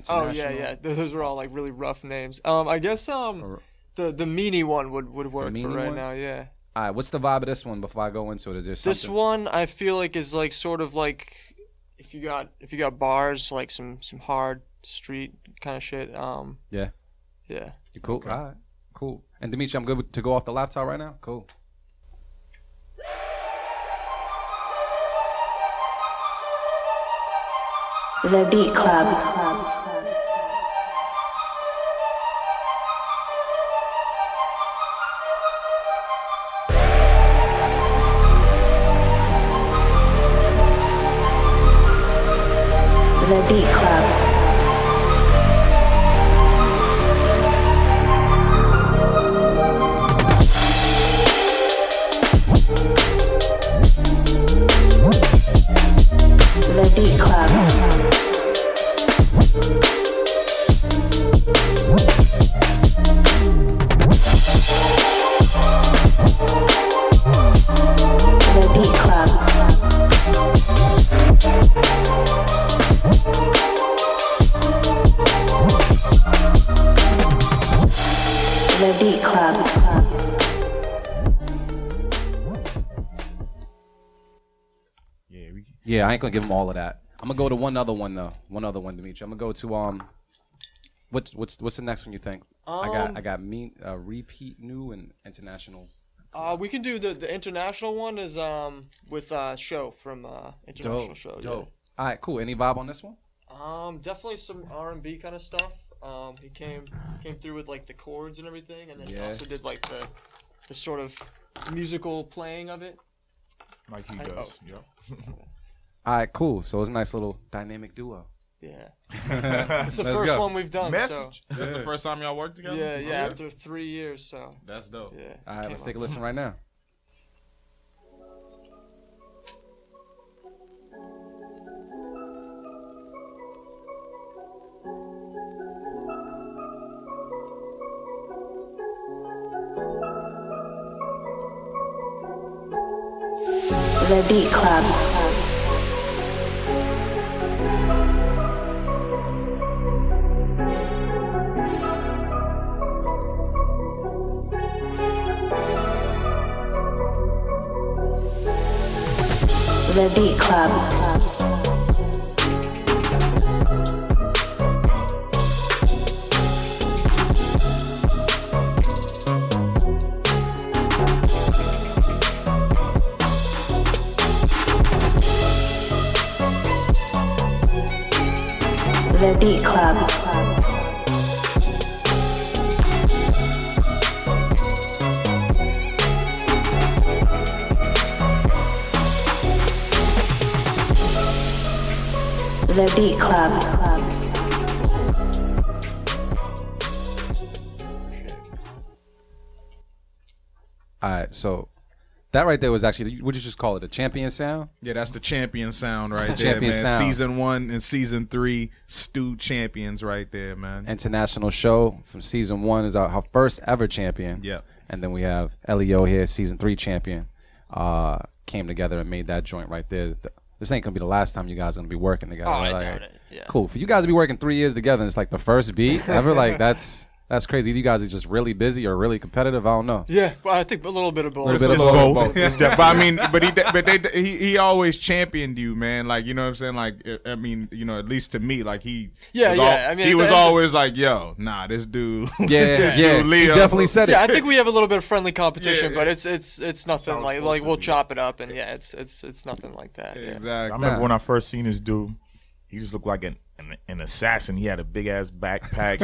Oh yeah. Those were all like really rough names. I guess the Meanie one would work for right now. Yeah. All right. What's the vibe of this one before I go into it? Is there something? This one I feel like is like sort of like if you got bars, like some hard street kind of shit. Yeah. Yeah. You cool? Okay. All right. Cool. And Dimitri, I'm good to go off the laptop right now. Cool. The Beat Club. The Beat Club. The Beat Club. The Beat Club. Yeah, I ain't gonna give them all of that. I'm gonna go to one other one though. One other one, Dimitri. I'm gonna go to what's the next one you think? I got repeat new and international. We can do the international one is with Show from International Show. Dope. Yeah. All right, cool. Any vibe on this one? Definitely some R&B kind of stuff. He came through with like the chords and everything, and then he also did like the sort of musical playing of it. Like he does. Yep. All right, cool. So it's a nice little dynamic duo. Yeah. It's the first one we've done. Message. So. That's the first time y'all worked together? Yeah, after 3 years, so. That's dope. Yeah. All right, let's take a listen right now. The Beat Club. The Beat Club. The Beat Club. The Beat Club. All right, so that right there was actually, would you just call it a champion sound? Yeah, that's the champion sound right there, champion man. sound. Season 1 and Season 3, Stu champions right there, man. International show from season 1 is our first ever champion. Yeah. And then we have Ellio here, season 3 champion. Came together and made that joint right there. This ain't gonna be the last time you guys are gonna be working together. Oh, I Like, doubt it. Yeah. Cool. For you guys to be working 3 years together and it's like the first beat ever, like that's crazy. You guys are just really busy or really competitive. I don't know. Yeah, well, I think a little bit of both. Little bit It's of both. It's but I mean, he always championed you, man. Like, you know what I'm saying? Like, I mean, you know, at least to me, like he I mean, he was always like, yo, nah, this dude, Yeah, dude, Leo. He definitely said it. Yeah, I think we have a little bit of friendly competition, Yeah, but it's nothing like we'll chop it up, and yeah, it's nothing like that. Yeah. Exactly. I remember when I first seen this dude, he just looked like an assassin. He had a big ass backpack,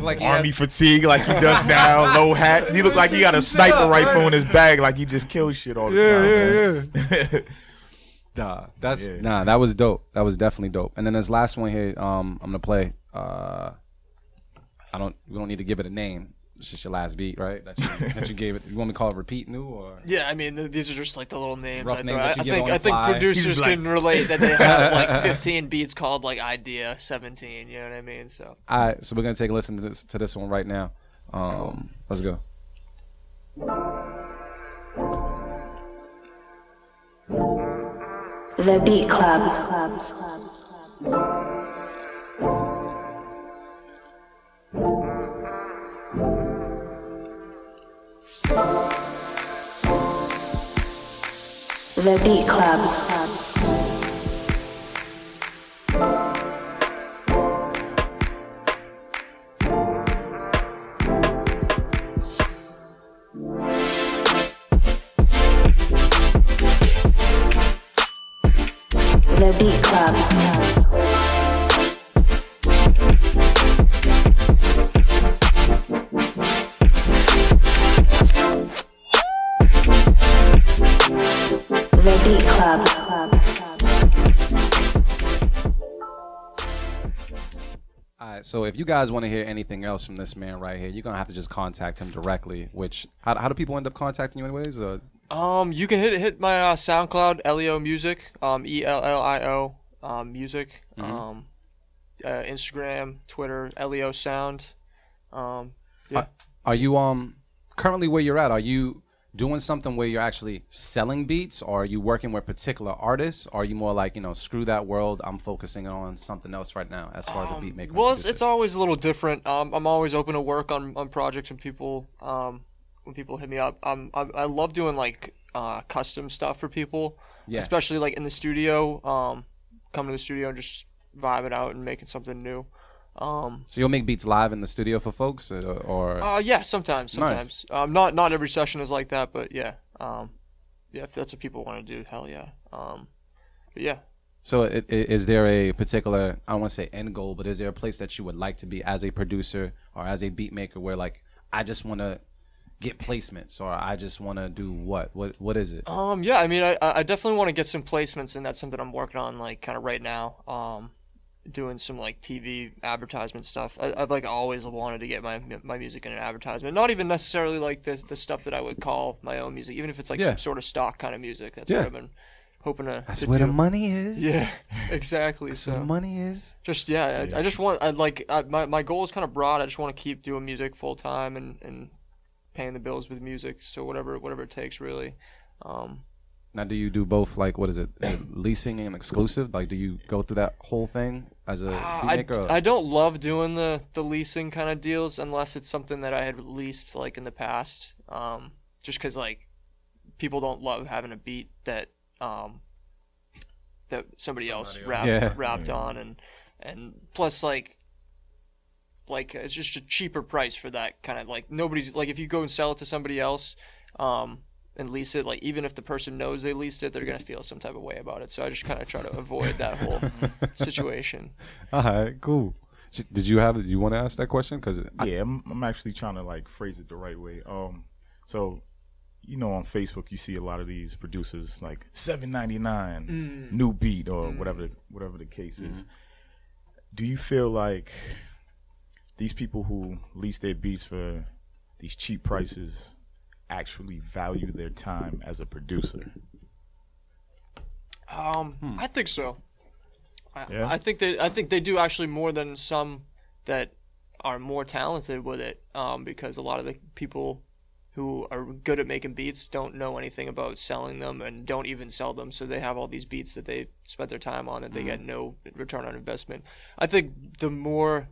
Like he army had- fatigue like he does now, low hat. He looked like he got a sniper rifle in his bag, like he just kills shit all the time. That was dope. That was definitely dope. And then this last one here, I'm gonna play. We don't need to give it a name. It's just your last beat, right? That you gave it. You want me to call it Repeat New or? Yeah, I mean these are just like the little names. Rough I names throw. that you give on I the think fly. producers can relate that they have like 15 beats called like Idea 17. You know what I mean? So. All right, so we're gonna take a listen to this one right now. Let's go. The Beat Club. The Beat Club. The Beat Club. The Beat Club. All right, so if you guys want to hear anything else from this man right here, you're gonna have to just contact him directly. Which how do people end up contacting you anyways? Or? You can hit my SoundCloud, Ellio Music, ELLIO Music, Instagram, Twitter, Ellio Sound. Yeah. Are you currently where you're at? Are you doing something where you're actually selling beats, or are you working with particular artists? Or are you more like, screw that world, I'm focusing on something else right now as far as a beat maker? Well, it's always a little different. I'm always open to work on projects when people hit me up. I love doing like custom stuff for people, especially like in the studio. Coming to the studio and just vibing out and making something new. So you'll make beats live in the studio for folks, or? Yeah, sometimes. Nice. Not every session is like that, but yeah. Yeah, if that's what people want to do, hell yeah. But yeah. So is there a particular, I don't want to say end goal, but is there a place that you would like to be as a producer or as a beat maker where like, I just want to get placements or I just want to do what is it? Yeah, I mean, I definitely want to get some placements, and that's something I'm working on like kind of right now. Doing some like TV advertisement stuff. I've like always wanted to get my music in an advertisement. Not even necessarily like the stuff that I would call my own music, even if it's like some sort of stock kind of music. That's what I've been hoping to. That's where the money is. Yeah, exactly. That's where the money is. Just I just want my goal is kind of broad. I just want to keep doing music full time and paying the bills with music. So whatever it takes, really. Now, do you do both? Like, what is it? Leasing and exclusive? Like, do you go through that whole thing as a beat maker? I don't love doing the leasing kind of deals unless it's something that I had leased like in the past. Just because like people don't love having a beat that somebody else rapped on, and plus like it's just a cheaper price for that kind of like nobody's like if you go and sell it to somebody else. And lease it, like even if the person knows they leased it, they're gonna feel some type of way about it. So I just kind of try to avoid that whole situation. All right, cool. Did you want to ask that question? Cause I'm actually trying to like phrase it the right way. So you know, on Facebook you see a lot of these producers like $7.99 new beat or whatever the case is. Do you feel like these people who lease their beats for these cheap prices actually value their time as a producer? I think so. I think they do actually more than some that are more talented with it. Because a lot of the people who are good at making beats don't know anything about selling them and don't even sell them. So they have all these beats that they spent their time on that they get no return on investment. I think the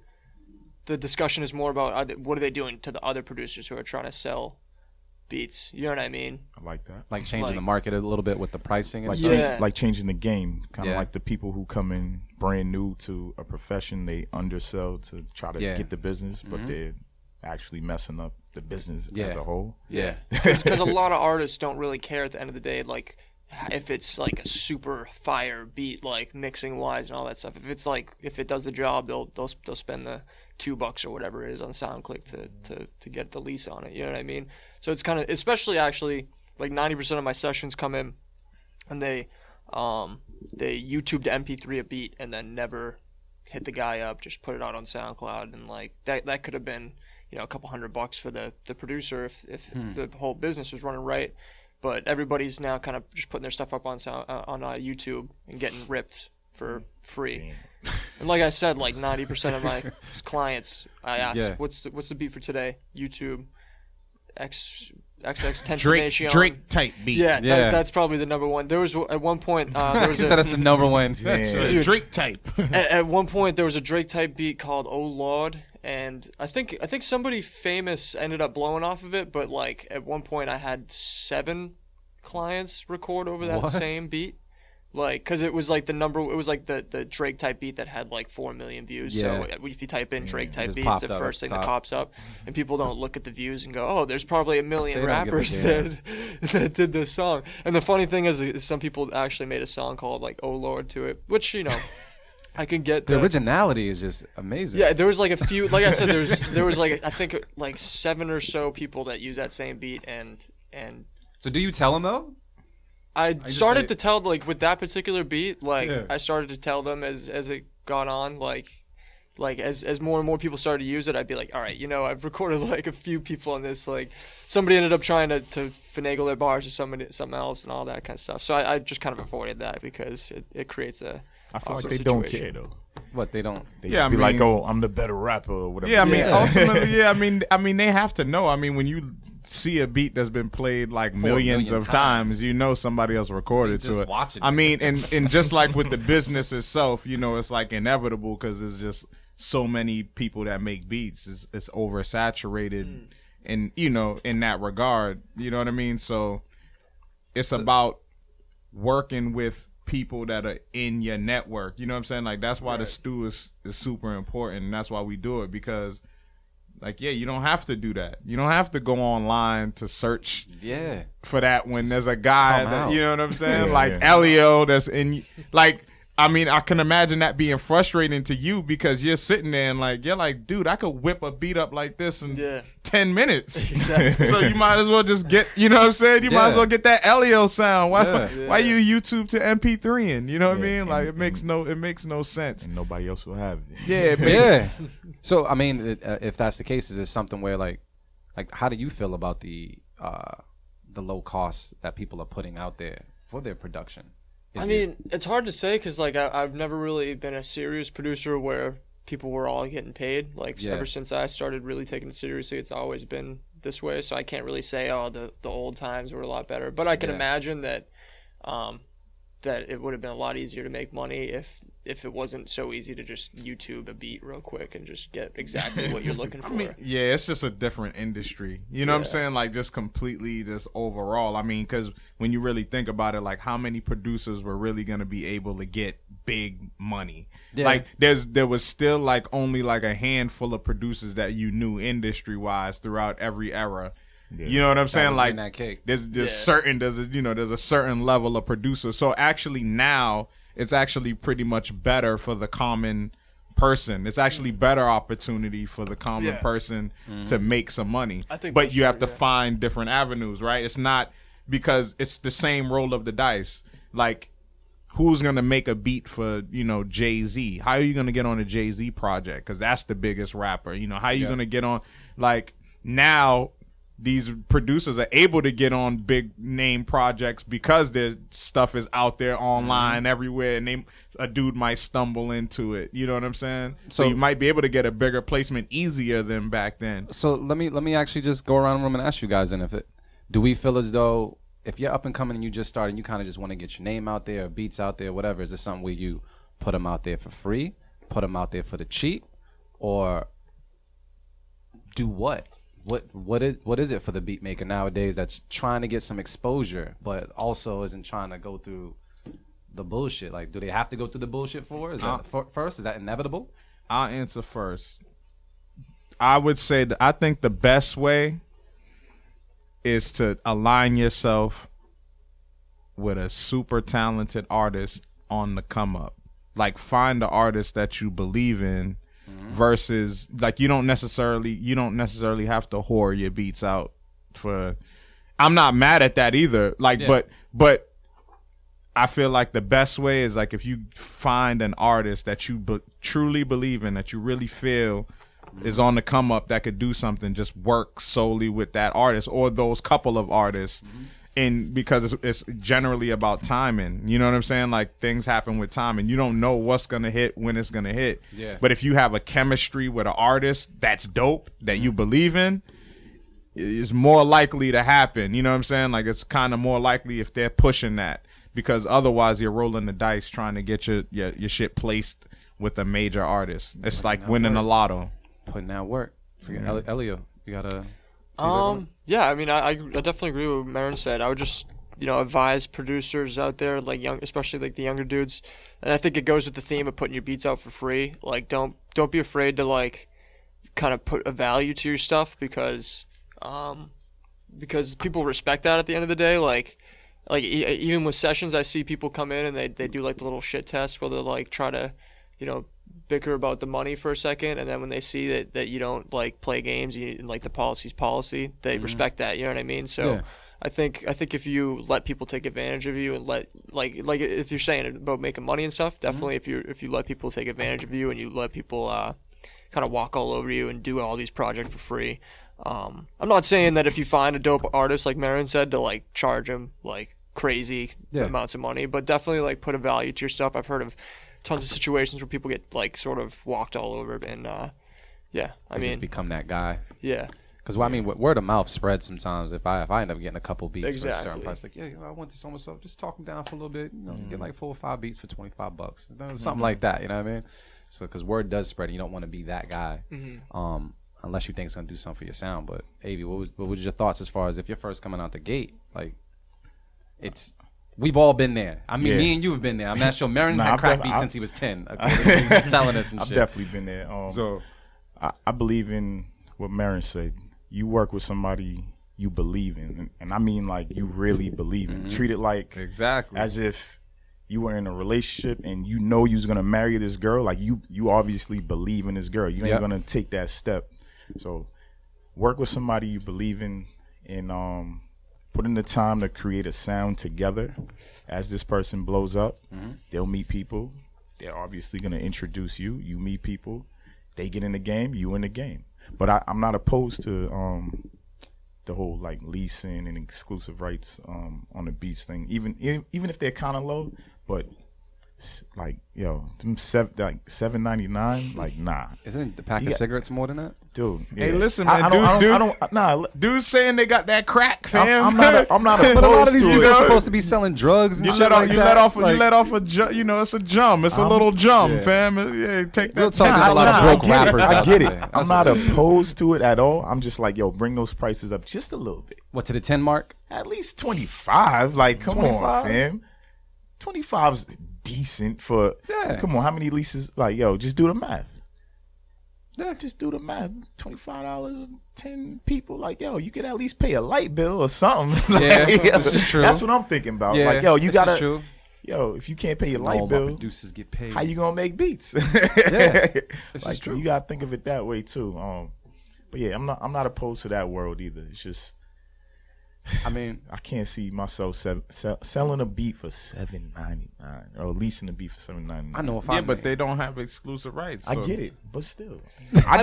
discussion is more about what are they doing to the other producers who are trying to sell beats, you know what I mean? I like that. Like changing the market a little bit with the pricing and stuff. Like changing the game. Kind of like the people who come in brand new to a profession, they undersell to try to get the business, but they're actually messing up the business as a whole. Yeah. Because a lot of artists don't really care at the end of the day, like if it's like a super fire beat, like mixing wise and all that stuff. If it's like if it does the job, they'll spend the $2 or whatever it is on SoundClick to get the lease on it. You know what I mean? So it's kind of, especially actually, like 90% of my sessions come in, and they YouTube the MP3 a beat and then never hit the guy up, just put it out on SoundCloud, and like that could have been a couple $100 for the producer if the whole business was running right. But everybody's now kind of just putting their stuff up on YouTube and getting ripped for free. Damn. And like I said, like 90% of my clients, I ask, what's the beat for today? YouTube, XX Tentacion. Drake type beat. Yeah. That's probably the number one. There was at one point you said that's the number one. Dude, Drake type. At one point there was a Drake type beat called "Oh Lord," and I think somebody famous ended up blowing off of it. But like at one point I had 7 clients record over that same beat. Like, cause it was like the Drake type beat that had like 4 million views. Yeah. So if you type in Drake type beats, the first thing that pops up, and people don't look at the views and go, "Oh, there's probably 1 million rappers that did this song." And the funny thing is some people actually made a song called like "Oh Lord" to it, which I can get. The originality is just amazing. Yeah, there was like a few. Like I said, there was like I think like 7 or so people that use that same beat and. So do you tell them though? I started to tell, like, with that particular beat, like, I started to tell them as it got on, like as more and more people started to use it, I'd be like, all right, I've recorded, like, a few people on this, like, somebody ended up trying to finagle their bars or something else and all that kind of stuff. So I just kind of avoided that because it creates a I feel like they don't care, though. What, they don't? They just be like, "Oh, I'm the better rapper," or whatever. Yeah, I mean, ultimately, I mean, they have to know. I mean, when you see a beat that's been played like millions of times, somebody else recorded to it. I mean, and just like with the business itself, it's like inevitable because there's just so many people that make beats. It's oversaturated, and in that regard, you know what I mean. So it's about working with people that are in your network, you know what I'm saying? Like that's why the stew is super important, and that's why we do it, because like you don't have to do that. You don't have to go online to search for that when there's a guy that, you know what I'm saying? Ellio that's in, like I mean, I can imagine that being frustrating to you because you're sitting there and you're like, dude, I could whip a beat up like this in 10 minutes. Exactly. So you might as well just get, you know what I'm saying? You might as well get that Ellio sound. Why you YouTube to MP3 and you know what I mean? Like it makes no sense. And nobody else will have it. Yeah. So I mean, if that's the case, is it something where like how do you feel about the low costs that people are putting out there for their production? I mean, it's hard to say because like I've never really been a serious producer where people were all getting paid. Like ever since I started really taking it seriously, it's always been this way. So I can't really say, oh, the old times were a lot better. But I can imagine that that it would have been a lot easier to make money if it wasn't so easy to just YouTube a beat real quick and just get exactly what you're looking for. I mean, yeah, it's just a different industry. You know what I'm saying? Like just completely just overall. I mean, because when you really think about it, like how many producers were really going to be able to get big money? Yeah. Like there was still like only like a handful of producers that you knew industry wise throughout every era. Yeah. You know what I'm saying? Like there's a certain level of producer. So actually now it's actually pretty much better for the common person. It's actually better opportunity for the common person to make some money. But you have to find different avenues, right? It's not because it's the same roll of the dice. Like who's going to make a beat for, Jay-Z? How are you going to get on a Jay-Z project? Because that's the biggest rapper. How are you going to get on, like, now these producers are able to get on big name projects because their stuff is out there online everywhere, and a dude might stumble into it. You know what I'm saying? So you might be able to get a bigger placement easier than back then. So let me actually just go around the room and ask you guys, and do we feel as though if you're up and coming and you just started and you kind of just want to get your name out there, or beats out there, whatever, is this something where you put them out there for free, put them out there for the cheap, or do what? What is it for the beat maker nowadays that's trying to get some exposure but also isn't trying to go through the bullshit? Like, do they have to go through the bullshit first? Is that inevitable? I'll answer first. I would say that I think the best way is to align yourself with a super talented artist on the come up. Like, find the artist that you believe in. Versus, like, you don't necessarily have to whore your beats out for. I'm not mad at that either. Like, but I feel like the best way is like if you find an artist that you truly believe in, that you really feel is on the come up, that could do something. Just work solely with that artist or those couple of artists. And because it's generally about timing, you know what I'm saying? Like things happen with time, and you don't know what's gonna hit when it's gonna hit. Yeah. But if you have a chemistry with an artist that's dope, that you believe in, it's more likely to happen. You know what I'm saying? Like it's kind of more likely if they're pushing that, because otherwise you're rolling the dice trying to get your shit placed with a major artist. It's like winning a lotto. Putting out work. Ellio, you gotta. Yeah, I mean, I definitely agree with what Marin said. I would just, advise producers out there, like especially like the younger dudes. And I think it goes with the theme of putting your beats out for free. Like, don't be afraid to like kind of put a value to your stuff because people respect that at the end of the day. Like even with sessions, I see people come in and they do like the little shit test where they like try to, bicker about the money for a second, and then when they see that you don't like play games, and like the policy's policy, they respect that. You know what I mean? So I think if you let people take advantage of you and let like if you're saying about making money and stuff, definitely if you let people take advantage of you and you let people kind of walk all over you and do all these projects for free. I'm not saying that if you find a dope artist like Marin said to like charge him like crazy amounts of money, but definitely like put a value to your stuff. I've heard of tons of situations where people get like sort of walked all over, and I mean, just become that guy. Yeah. Because I mean, word of mouth spreads sometimes. If I end up getting a couple beats for a certain price, like I went to so just talk them down for a little bit. Get like 4 or 5 beats for $25, something like that. You know what I mean? So because word does spread, and you don't want to be that guy, unless you think it's gonna do something for your sound. But Avi, what was your thoughts as far as if you're first coming out the gate? Like, we've all been there. I mean, me and you have been there. I'm not sure. Marin had crack beats since he was 10. He's been telling us and shit. I've definitely been there. So I believe in what Marin said. You work with somebody you believe in, and I mean like you really believe in. Treat it like exactly as if you were in a relationship and you know you was gonna marry this girl, like you obviously believe in this girl. You ain't gonna take that step. So work with somebody you believe in, and put in the time to create a sound together. As this person blows up, they'll meet people. They're obviously gonna introduce you. You meet people. They get in the game. You in the game. But I'm not opposed to the whole like leasing and exclusive rights on the beats thing. Even if they're kind of low, but like them $7.99, like nah. Isn't the pack of cigarettes more than that, dude? Hey, Yeah. listen, man. Dude's saying they got that crack, fam. I'm not opposed But a lot of these to people it. are supposed to be selling drugs. And You shit let like that. off a it's a jum. It's a little jum, fam. Yeah, take Real that. talk, there's a lot of broke rappers. I out get there. it. That's I'm not what it is. opposed to it at all. I'm just like, bring those prices up just a little bit. What, to the 10 mark? At least 25. Like, come 25? on, fam. 25's decent for. Yeah. Come on, how many leases? Like, just do the math. Yeah. Just do the math. $25, 10 people. Like, you could at least pay a light bill or something. Yeah, this is true. That's what I'm thinking about. Yeah, like, you this gotta. is true. If you can't pay your All light my bill, producers get paid. how you gonna make beats? Yeah, this like, is true. You gotta think of it that way too. But yeah, I'm not opposed to that world either. It's just, I mean, I can't see myself selling a beat for $7.99 or leasing a beat for $7.99. I know if Yeah, I but they don't have exclusive rights. I so- get it, but still, I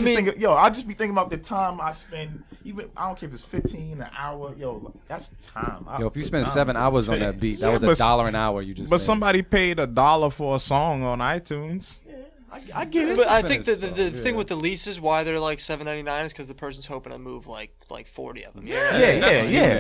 just be thinking about the time I spend. Even I don't care if it's 15 an hour. That's time. if you spend 7 hours on that beat, that was but- $1 an hour. You just But made. somebody paid $1 for a song on iTunes. I get it. But I think finished, the thing with the leases, why they're like $7.99 is because the person's hoping to move like 40 of them. Yeah.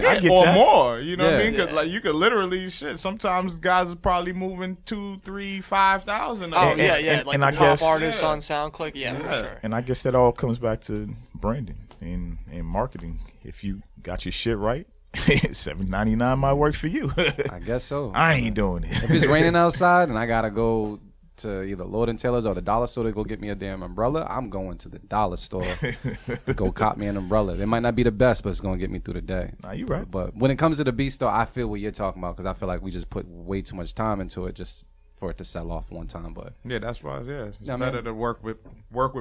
I get Or that. more, you know what I Yeah. mean? 'Cause, like, you could literally sometimes guys are probably moving 2, 3, 5,000. Oh And- yeah. Like and the I top guess- artists on SoundClick, for sure. And I guess that all comes back to branding and marketing. If you got your shit right, $7.99 might work for you. I guess so. I ain't doing it. If it's raining outside and I gotta go to either Lord and Taylor's or the dollar store to go get me a damn umbrella, I'm going to the dollar store to go cop me an umbrella. It might not be the best, but it's gonna get me through the day. Nah, you right. But when it comes to the beat store, I feel what you're talking about because I feel like we just put way too much time into it just for it to sell off one time. But Yeah, that's why. Yeah, it's Yeah, better man. to work with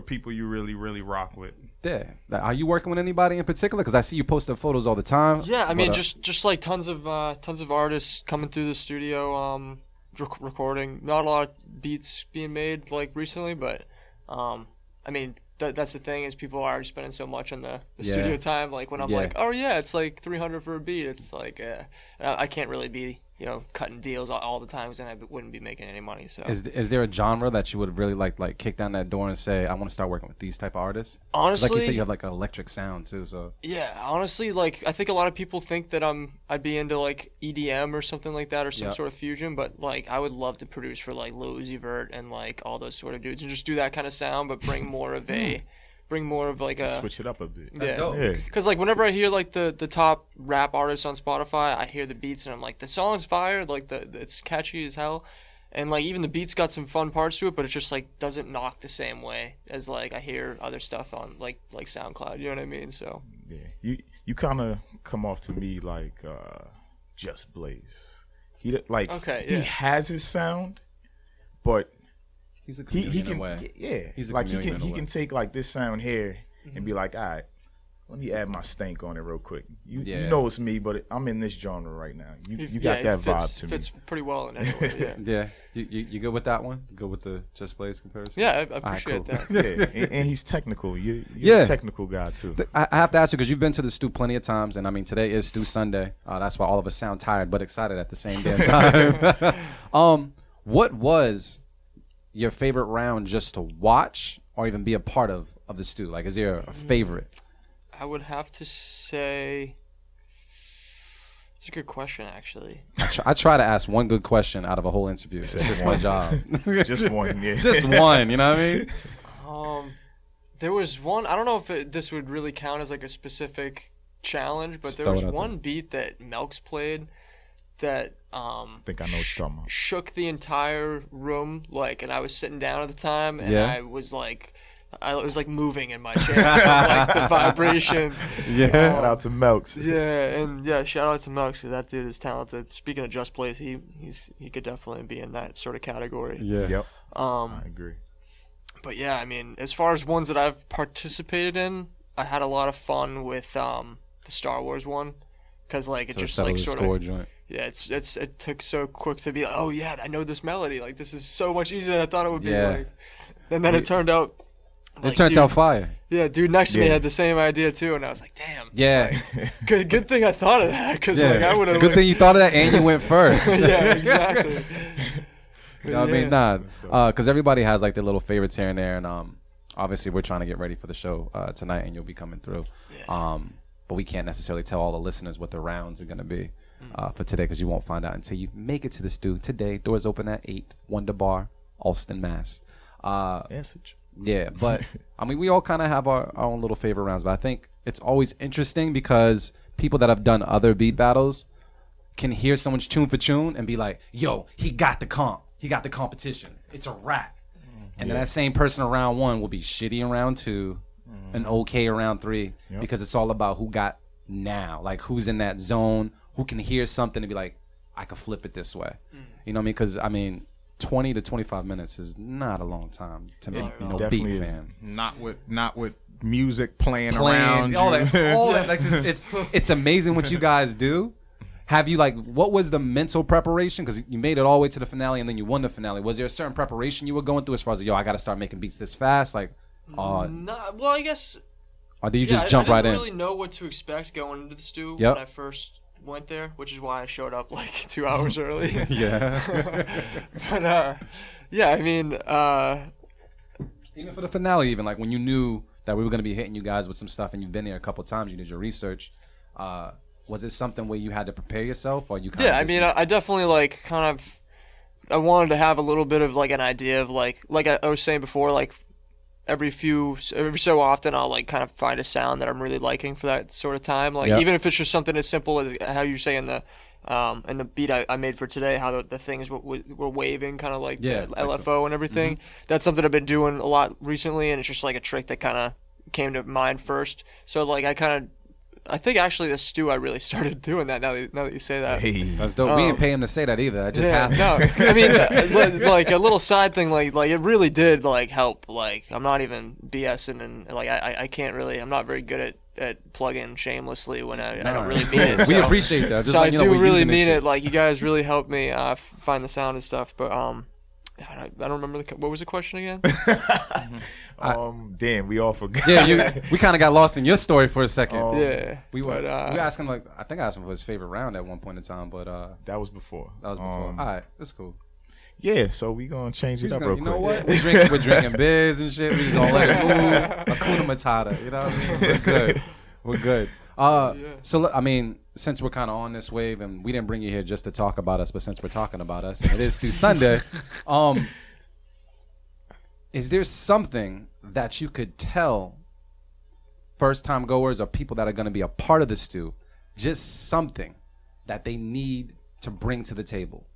people you really, really rock with. yeah, are you working with anybody in particular? Because I see you posting photos all the time. Yeah, I mean, But, just like tons of artists coming through the studio, recording. Not a lot of beats being made like recently, but I mean that's the thing is people are spending so much on the Yeah. studio time. Like when I'm Yeah. like, oh yeah, it's like $300 for a beat. It's like I can't really be cutting deals all the time because then I wouldn't be making any money. So Is there a genre that you would really like kick down that door and say I want to start working with these type of artists? honestly, Like you said, you have like an electric sound too. So yeah, honestly, like I think a lot of people think that I'd be into like EDM or something like that or some Yeah. sort of fusion, but like I would love to produce for like Lil Uzi Vert and like all those sort of dudes and just do that kind of sound, but bring more of like a Switch it up a bit. yeah. dope. Yeah. Because like whenever I hear like the top rap artists on Spotify, I hear the beats and I'm like the song's fire, like it's catchy as hell. And like even the beats got some fun parts to it, but it just like doesn't knock the same way as like I hear other stuff on like SoundCloud. You know what I mean? So Yeah. You kind of come off to me like Just Blaze. He like Okay, he yeah. has his sound, but he's a he chameleon in can a way. yeah. He's a like chameleon in a he way. can take like this sound here and be like, all right, let me add my stank on it real quick. You know it's me, but I'm in this genre right now. You got that vibe to me. Fits pretty well in any way. Yeah. Yeah, you good with that one? Good with the Just Blaze comparison? Yeah, I All right, appreciate cool. that. Yeah, and he's technical. You're Yeah. a technical guy too. I have to ask you because you've been to the stew plenty of times, and I mean today is Stew Sunday. That's why all of us sound tired but excited at the same damn time. What was your favorite round just to watch or even be a part of the stew? Like, is there a favorite? I would have to say it's a good question actually. I try to ask one good question out of a whole interview. It's just my job. Just one, yeah. Just one, you know what I mean? There was one. I don't know if this would really count as like a specific challenge, but Just there throw was it out one beat that Melks played that I think I know what you're talking about. shook the entire room. Like, and I was sitting down at the time, and Yeah. I was like it was like moving in my chair from like the vibration. Yeah. Shout out to Melks. Yeah, shout out to Melks, because that dude is talented. Speaking of Just Blaze, he could definitely be in that sort of category. Yeah. Yep. I agree. But yeah, I mean, as far as ones that I've participated in, I had a lot of fun with the Star Wars one, because like it So just settle like the sort score of joint. yeah, it took so quick to be like, oh yeah, I know this melody. Like this is so much easier than I thought it would be. Yeah. Like, and then it turned out. It turned out fire. Yeah, dude next to me Yeah. had the same idea too, and I was like, damn. Yeah. Good thing I thought of that, because Yeah. like I would have. Good thing you thought of that and you went first. Yeah, exactly. You know what I mean? Nah, because everybody has like their little favorites here and there, and obviously we're trying to get ready for the show tonight, and you'll be coming through. But we can't necessarily tell all the listeners what the rounds are going to be for today, because you won't find out until you make it to the stew today. Doors open at 8, Wonder Bar, Alston, Mass. Message. Yeah, but I mean, we all kind of have our own little favorite rounds, but I think it's always interesting because people that have done other beat battles can hear someone's tune for tune and be like, yo, he got the comp. He got the competition. It's a wrap. And then that same person in round 1 will be shitty in round 2 and okay in round 3 because it's all about who got now. Like, who's in that zone, who can hear something and be like, I could flip it this way. You know what I mean? Because, I mean, 20 to 25 minutes is not a long time to make, you know, definitely beat is. fan. Not with music playing around. all you. that, all that. Like, it's amazing what you guys do. Have you, like, what was the mental preparation? Because you made it all the way to the finale and then you won the finale. Was there a certain preparation you were going through as far as, yo, I got to start making beats this fast? Like, Well, I guess. or did you Yeah, just jump right I in? didn't really know what to expect going into the stew Yep. when I first went there, which is why I showed up like 2 hours early. Yeah. But yeah, I mean, Even for the finale, even, like, when you knew that we were going to be hitting you guys with some stuff and you've been there a couple times, you did your research, was it something where you had to prepare yourself, or you kind of yeah, I mean, I definitely like kind of. I wanted to have a little bit of like an idea of like I was saying before, like every so often I'll like kind of find a sound that I'm really liking for that sort of time. Like Yep. even if it's just something as simple as how you're saying and the beat I made for today, how the things were waving, kind of like Yeah, the like LFO and everything. That's something I've been doing a lot recently, and it's just like a trick that kind of came to mind first. So like I think actually the stew I really started doing that now that you say that. Hey. That's dope. We didn't pay him to say that either. That just happened. No, I mean, like a little side thing, like it really did like help. Like I'm not even BSing, and like I can't really. I'm not very good at plugging shamelessly when I don't really mean it. We so- appreciate that. Just So I like, you know, do we're really using this mean shit. it. Like you guys really helped me find the sound and stuff. But I don't remember what was the question again. Damn, we all forgot. Yeah, we kind of got lost in your story for a second. Yeah, we were but, we asked him, like, I think I asked him for his favorite round at one point in time, but That was before. that was before. All right, that's cool. Yeah, so we gonna change We it just up gonna, real you know quick. what? We're drinking beers and shit. We just gonna let it move. Hakuna Matata. You know what I mean? We're good. We're good. So I mean, since we're kind of on this wave, and we didn't bring you here just to talk about us, but since we're talking about us, and it is through Sunday. Is there something that you could tell first-time goers or people that are going to be a part of the stew, just something that they need to bring to the table?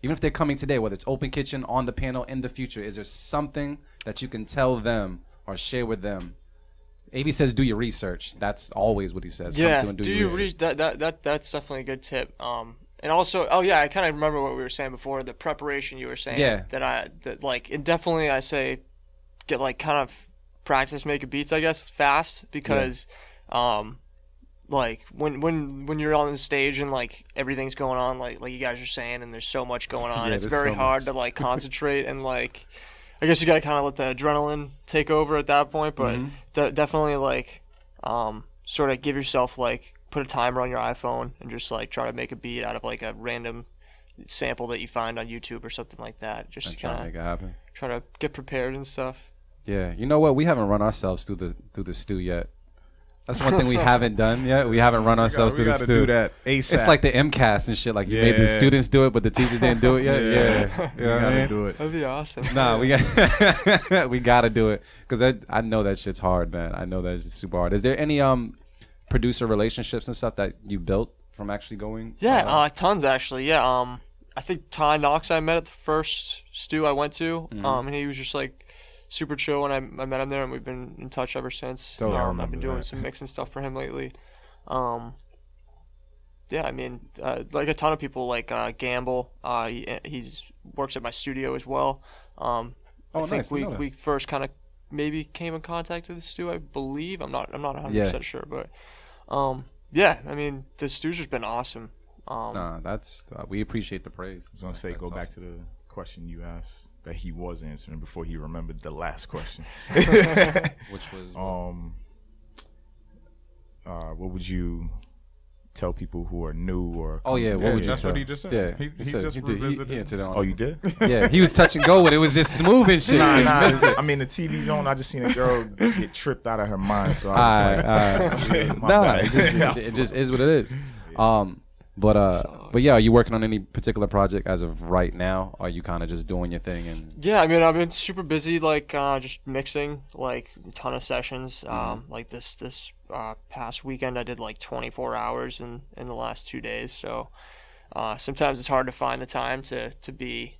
Even if they're coming today, whether it's open kitchen, on the panel, in the future, is there something that you can tell them or share with them? Avi says, do your research. That's always what he says. Yeah, Come through and do your you research. that's definitely a good tip. And also, oh yeah, I kind of remember what we were saying before, the preparation you were saying. Yeah. That like, and definitely I say, get like kind of practice making beats, I guess, fast, because, like when you're on the stage and like everything's going on, like you guys are saying, and there's so much going on, Yeah, it's there's very so hard much. to like concentrate and like. I guess you gotta kind of let the adrenaline take over at that point, but definitely like, sort of give yourself like put a timer on your iPhone and just like try to make a beat out of like a random sample that you find on YouTube or something like that. Just And try to make kind it of happen. try to get prepared and stuff. Yeah, you know what? We haven't run ourselves through the stew yet. That's one thing we haven't done yet. We haven't run ourselves we through the gotta stew. do that ASAP. It's like the MCAS and shit. Like you made the Yeah. students do it, but the teachers didn't do it yet. Yeah, Yeah. You know We what I gotta mean? do it. That'd be awesome. Nah, we got we gotta do it because I know that shit's hard, man. I know that it's super hard. Is there any producer relationships and stuff that you built from actually going? Yeah, tons actually. Yeah, I think Ty Knox I met at the first stew I went to, and he was just like super chill when I met him there, and we've been in touch ever since. Oh, I I've been doing that. some mixing stuff for him lately. Yeah, I mean, like a ton of people, like Gamble. He's works at my studio as well. I think nice. we first kind of maybe came in contact with the Stu, I believe. I'm not 100% sure, but yeah, I mean, the Stu's just been awesome. Nah, that's we appreciate the praise. I was gonna say, go back to the question you asked that he was answering before he remembered the last question. Which was what would you tell people who are new or? what would you That's tell? what he just said. Yeah, He said- just did. revisited. He answered it on Oh, you did? Yeah, he was touch and go with it. It was just smooth and shit. so you missed it. I mean, the TV's on. I just seen a girl get tripped out of her mind. So I was like, my Nah, bad. it just is what it is. But yeah, are you working on any particular project as of right now? Or are you kind of just doing your thing and? Yeah, I mean, I've been super busy, like just mixing, like a ton of sessions. Like this past weekend, I did like 24 hours in the last 2 days. So sometimes it's hard to find the time to be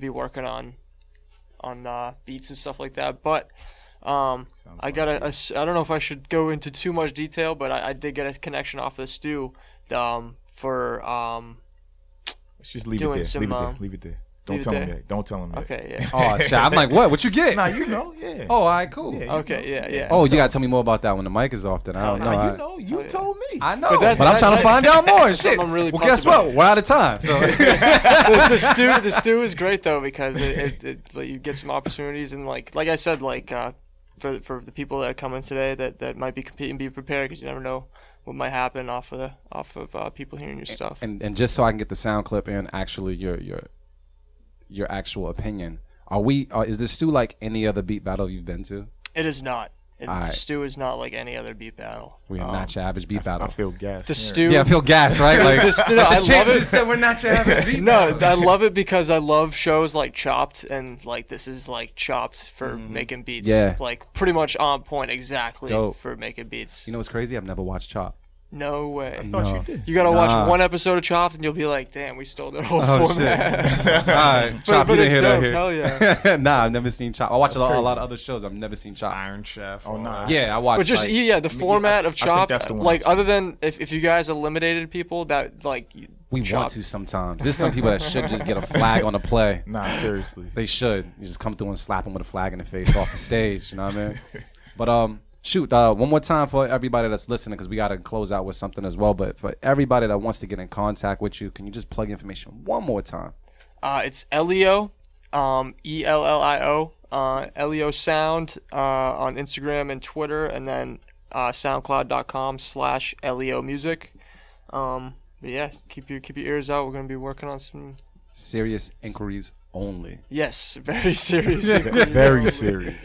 working on beats and stuff like that. But I got I don't know if I should go into too much detail, but I did get a connection off of the Stu for Let's just leave it doing there. some, Leave it there. Don't leave it tell him there? that. Don't tell him that. Okay, yeah. Oh shit! I'm like, what? What you get? Nah, you know, yeah. Oh, all right, cool. Yeah, you Okay, know. yeah. Oh, you gotta tell me more about that when the mic is off. Then I don't know. Nah, I- you know, you yeah. told me. I know, But but, that's- I'm trying to find out more. Shit. something I'm really well, pumped guess about. what? We're out of time. So the stew is great though, because it like, you get some opportunities, and like I said, like for the people that are coming today that might be competing, be prepared, because you never know what might happen off of people hearing your stuff. and just so I can get the sound clip and actually your actual opinion, is this Stu like any other beat battle you've been to? It is not. Alright. The stew is not like any other beat battle. We're not your average beat battle. I feel gas. The hearing stew. Yeah, I feel gas, right? Like The stew, I love it. said we're not your average beat No, I love it because I love shows like Chopped, and like this is like Chopped for making beats. Yeah. Like pretty much on point exactly Dope. for making beats. You know what's crazy? I've never watched Chop. No way. I thought No. you did. You gotta watch Nah. one episode of Chopped, and you'll be like, "Damn, we stole their whole Oh format." shit! All right, Chop, but you didn't it's hear dope. that Hell here. yeah. Nah, I've never seen Chop. I watch a That's lot crazy. of other shows. I've never seen Chop. Iron Chef. Oh, nah. Yeah, I watched. But just like, the format of I think Chopped, that's the one like I've other than if you guys eliminated people that like we want Chopped. to sometimes. There's some people that should just get a flag on the play. Nah, seriously. They should. You just come through and slap them with a flag in the face off the stage. You know what I mean? But shoot, one more time for everybody that's listening, because we got to close out with something as well. But for everybody that wants to get in contact with you, can you just plug information one more time? It's Ellio, Ellio, Ellio Sound on Instagram and Twitter, and then SoundCloud.com/Ellio Music. But yeah, keep your ears out. We're gonna be working on some. Serious inquiries only. Yes, very serious. Very serious.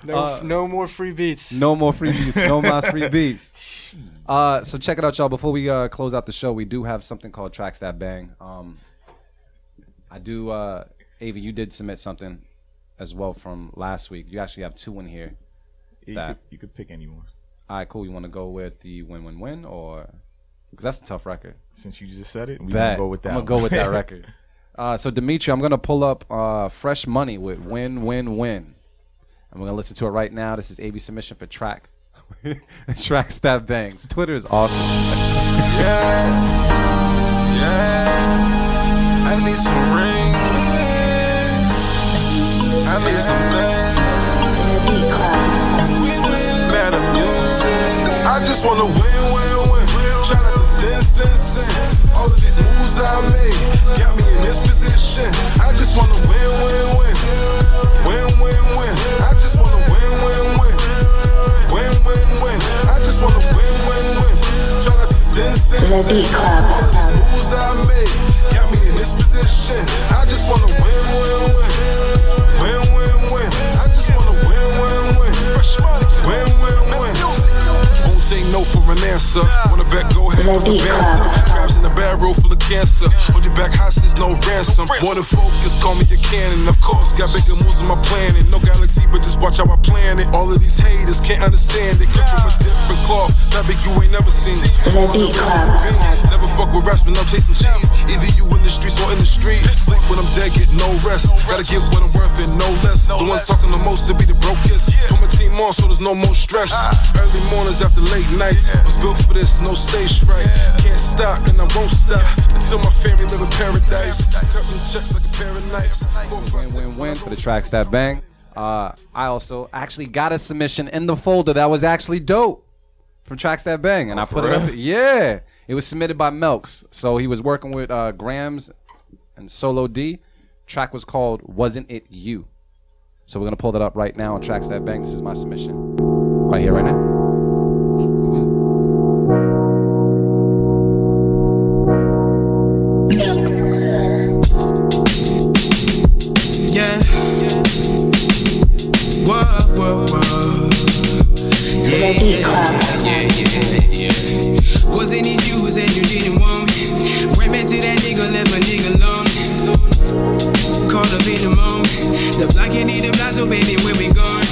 No more free beats. No more free beats. No more free beats. So check it out, y'all. Before we close out the show, we do have something called Tracks That Bang. I do. Avi, you did submit something as well from last week. You actually have two in here. You could pick anyone. All right, cool. You want to go with the win-win-win, or because that's a tough record. Since you just said it, we're Bet. gonna go with that. I'm gonna go with that record. So Dimitri, I'm gonna pull up Fresh Money with Win-Win-Win. And we're going to listen to it right now. This is AV's submission for Tracks That Bangs. Twitter is awesome. Yeah. I need some rings. I need some things. The Beat Club. Better music. I just want to win. Try not to sin. All of these moves I made got me in this position. I just want to win. I just want to win. I just want to win. Try not to sin. The Beat Club. All of these moves I made got me in this position. I just want to win. I just want to win. Won't take no for an answer. Wanna bet, go ahead, what's the answer? Crabs in a barrel full of cancer. Hold you back hostage, no ransom. Wanna focus, call me a cannon. Of course, got bigger moves in my planning. No galaxy, but just watch how I plan it. All of these haters can't understand it. Cut from a different cloth, fabric you ain't never seen. Never fuck with raps when I'm tasting cheese. Either you in the streets or in the street. Sleep when I'm dead, get no rest. Gotta get what I'm worth and no less. The ones talking the most to be the brokest. Put my team on so there's no more stress. Early mornings after late nights. I was built for this, no stage fright. Can't stop and I won't stop until my family live in paradise. Cutting checks like a pair of knives. Win for the tracks that bang. I also actually got a submission in the folder that was actually dope from Tracks That Bang, and I put it up. Yeah, it was submitted by Melks. So he was working with Grams and Solo D. Track was called "Wasn't It You." So we're gonna pull that up right now on Tracks That Bang. This is my submission right here, right now. Yeah. Whoa. Yeah. Wasn't it you who said you didn't want me? Ran back to that nigga, left my nigga alone. Caught up in the moment. The block ain't need a block, so baby, when we gone?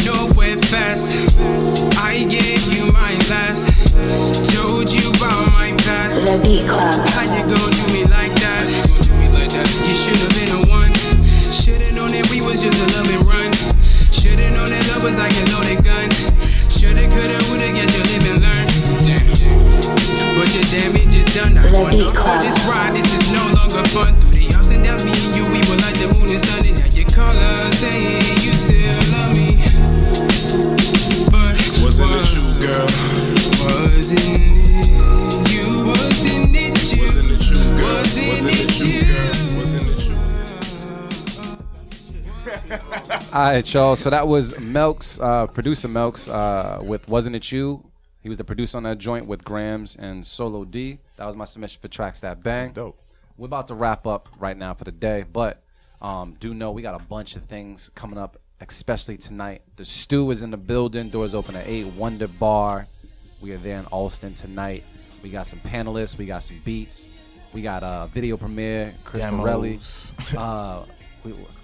Nowhere fast. I gave you my last. Told you about my past. How you gon' do me like that? You should've been the one. Should've known that we was just a love and run. Should've known that love was like a loaded gun. Shoulda, coulda, woulda, guess you live and learn. Damn. But the damage is done. I wanna for this ride. This is no longer fun. Through the ups and downs, me and you, we were like the moon and sun. And now you call us saying you still love me. But wasn't it you, girl? Wasn't it you? Wasn't it you? Wasn't it you, girl? Wasn't it you, girl? Wasn't it you? All right, y'all. So that was Melks, producer Melks, with "Wasn't It You." He was the producer on that joint with Grams and Solo D. That was my submission for Tracks That Bang. Dope. We're about to wrap up right now for the day, but do know we got a bunch of things coming up, especially tonight. The Stew is in the building. Doors open at 8. Wonder Bar. We are there in Alston tonight. We got some panelists. We got some beats. We got a video premiere. Chris Morelli.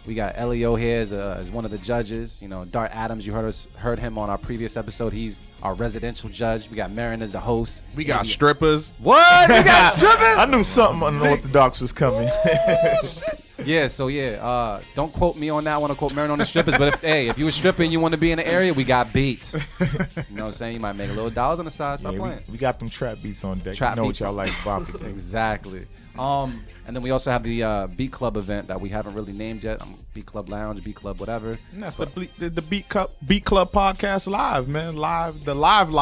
We got Ellio here as one of the judges. You know, Dart Adams, you heard him on our previous episode. He's our residential judge. We got Marin as the host. We got strippers. What? We got strippers? I knew something unorthodox was coming. Yeah, so don't quote me on that. I want to quote Marin on the strippers. But if you were stripping and you want to be in the area, we got beats. You know what I'm saying? You might make a little dollars on the side. Stop playing. We got them trap beats on deck. Trap you know beats. what y'all like bopping to. Exactly. And then we also have the Beat Club event that we haven't really named yet. Beat Club Lounge, Beat Club whatever. And that's the Beat Club podcast live, man. The live. The live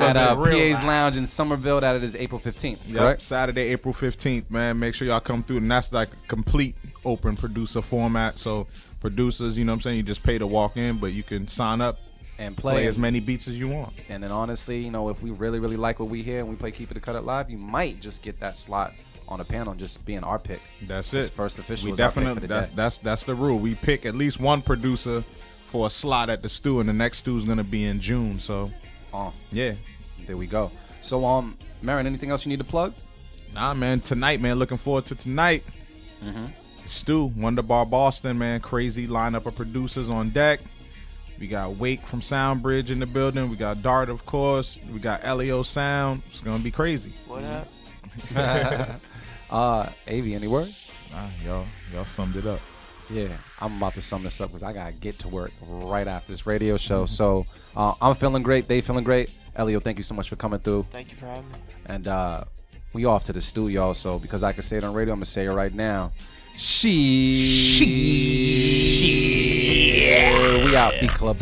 At PA's live. Lounge in Somerville. That is April 15th. Yep, Correct? Saturday, April 15th, man. Make sure y'all come through. And that's like a complete open producer format. So producers, you know what I'm saying, you just pay to walk in, but you can sign up and play as many beats as you want. And then honestly, you know, if we really, really like what we hear and we play Keep It or Cut It Live, you might just get that slot on a panel just being our pick. That's This it. First official. We is our pick definitely for the day. that's the rule. We pick at least one producer for a slot at the Stew, and the next Stew is gonna be in June. So yeah. There we go. So Marin, anything else you need to plug? Nah, man. Tonight, man. Looking forward to tonight. Stew, Wonder Bar Boston, man. Crazy lineup of producers on deck. We got Wake from Soundbridge in the building. We got Dart, of course. We got Ellio Sound. It's gonna be crazy. What up? Avi, any word? Y'all summed it up. Yeah, I'm about to sum this up because I gotta get to work right after this radio show. So I'm feeling great. They feeling great. Ellio, thank you so much for coming through. Thank you for having me. And we off to the Stew, y'all. So because I can say it on radio, I'm gonna say it right now. We out, Beat Club.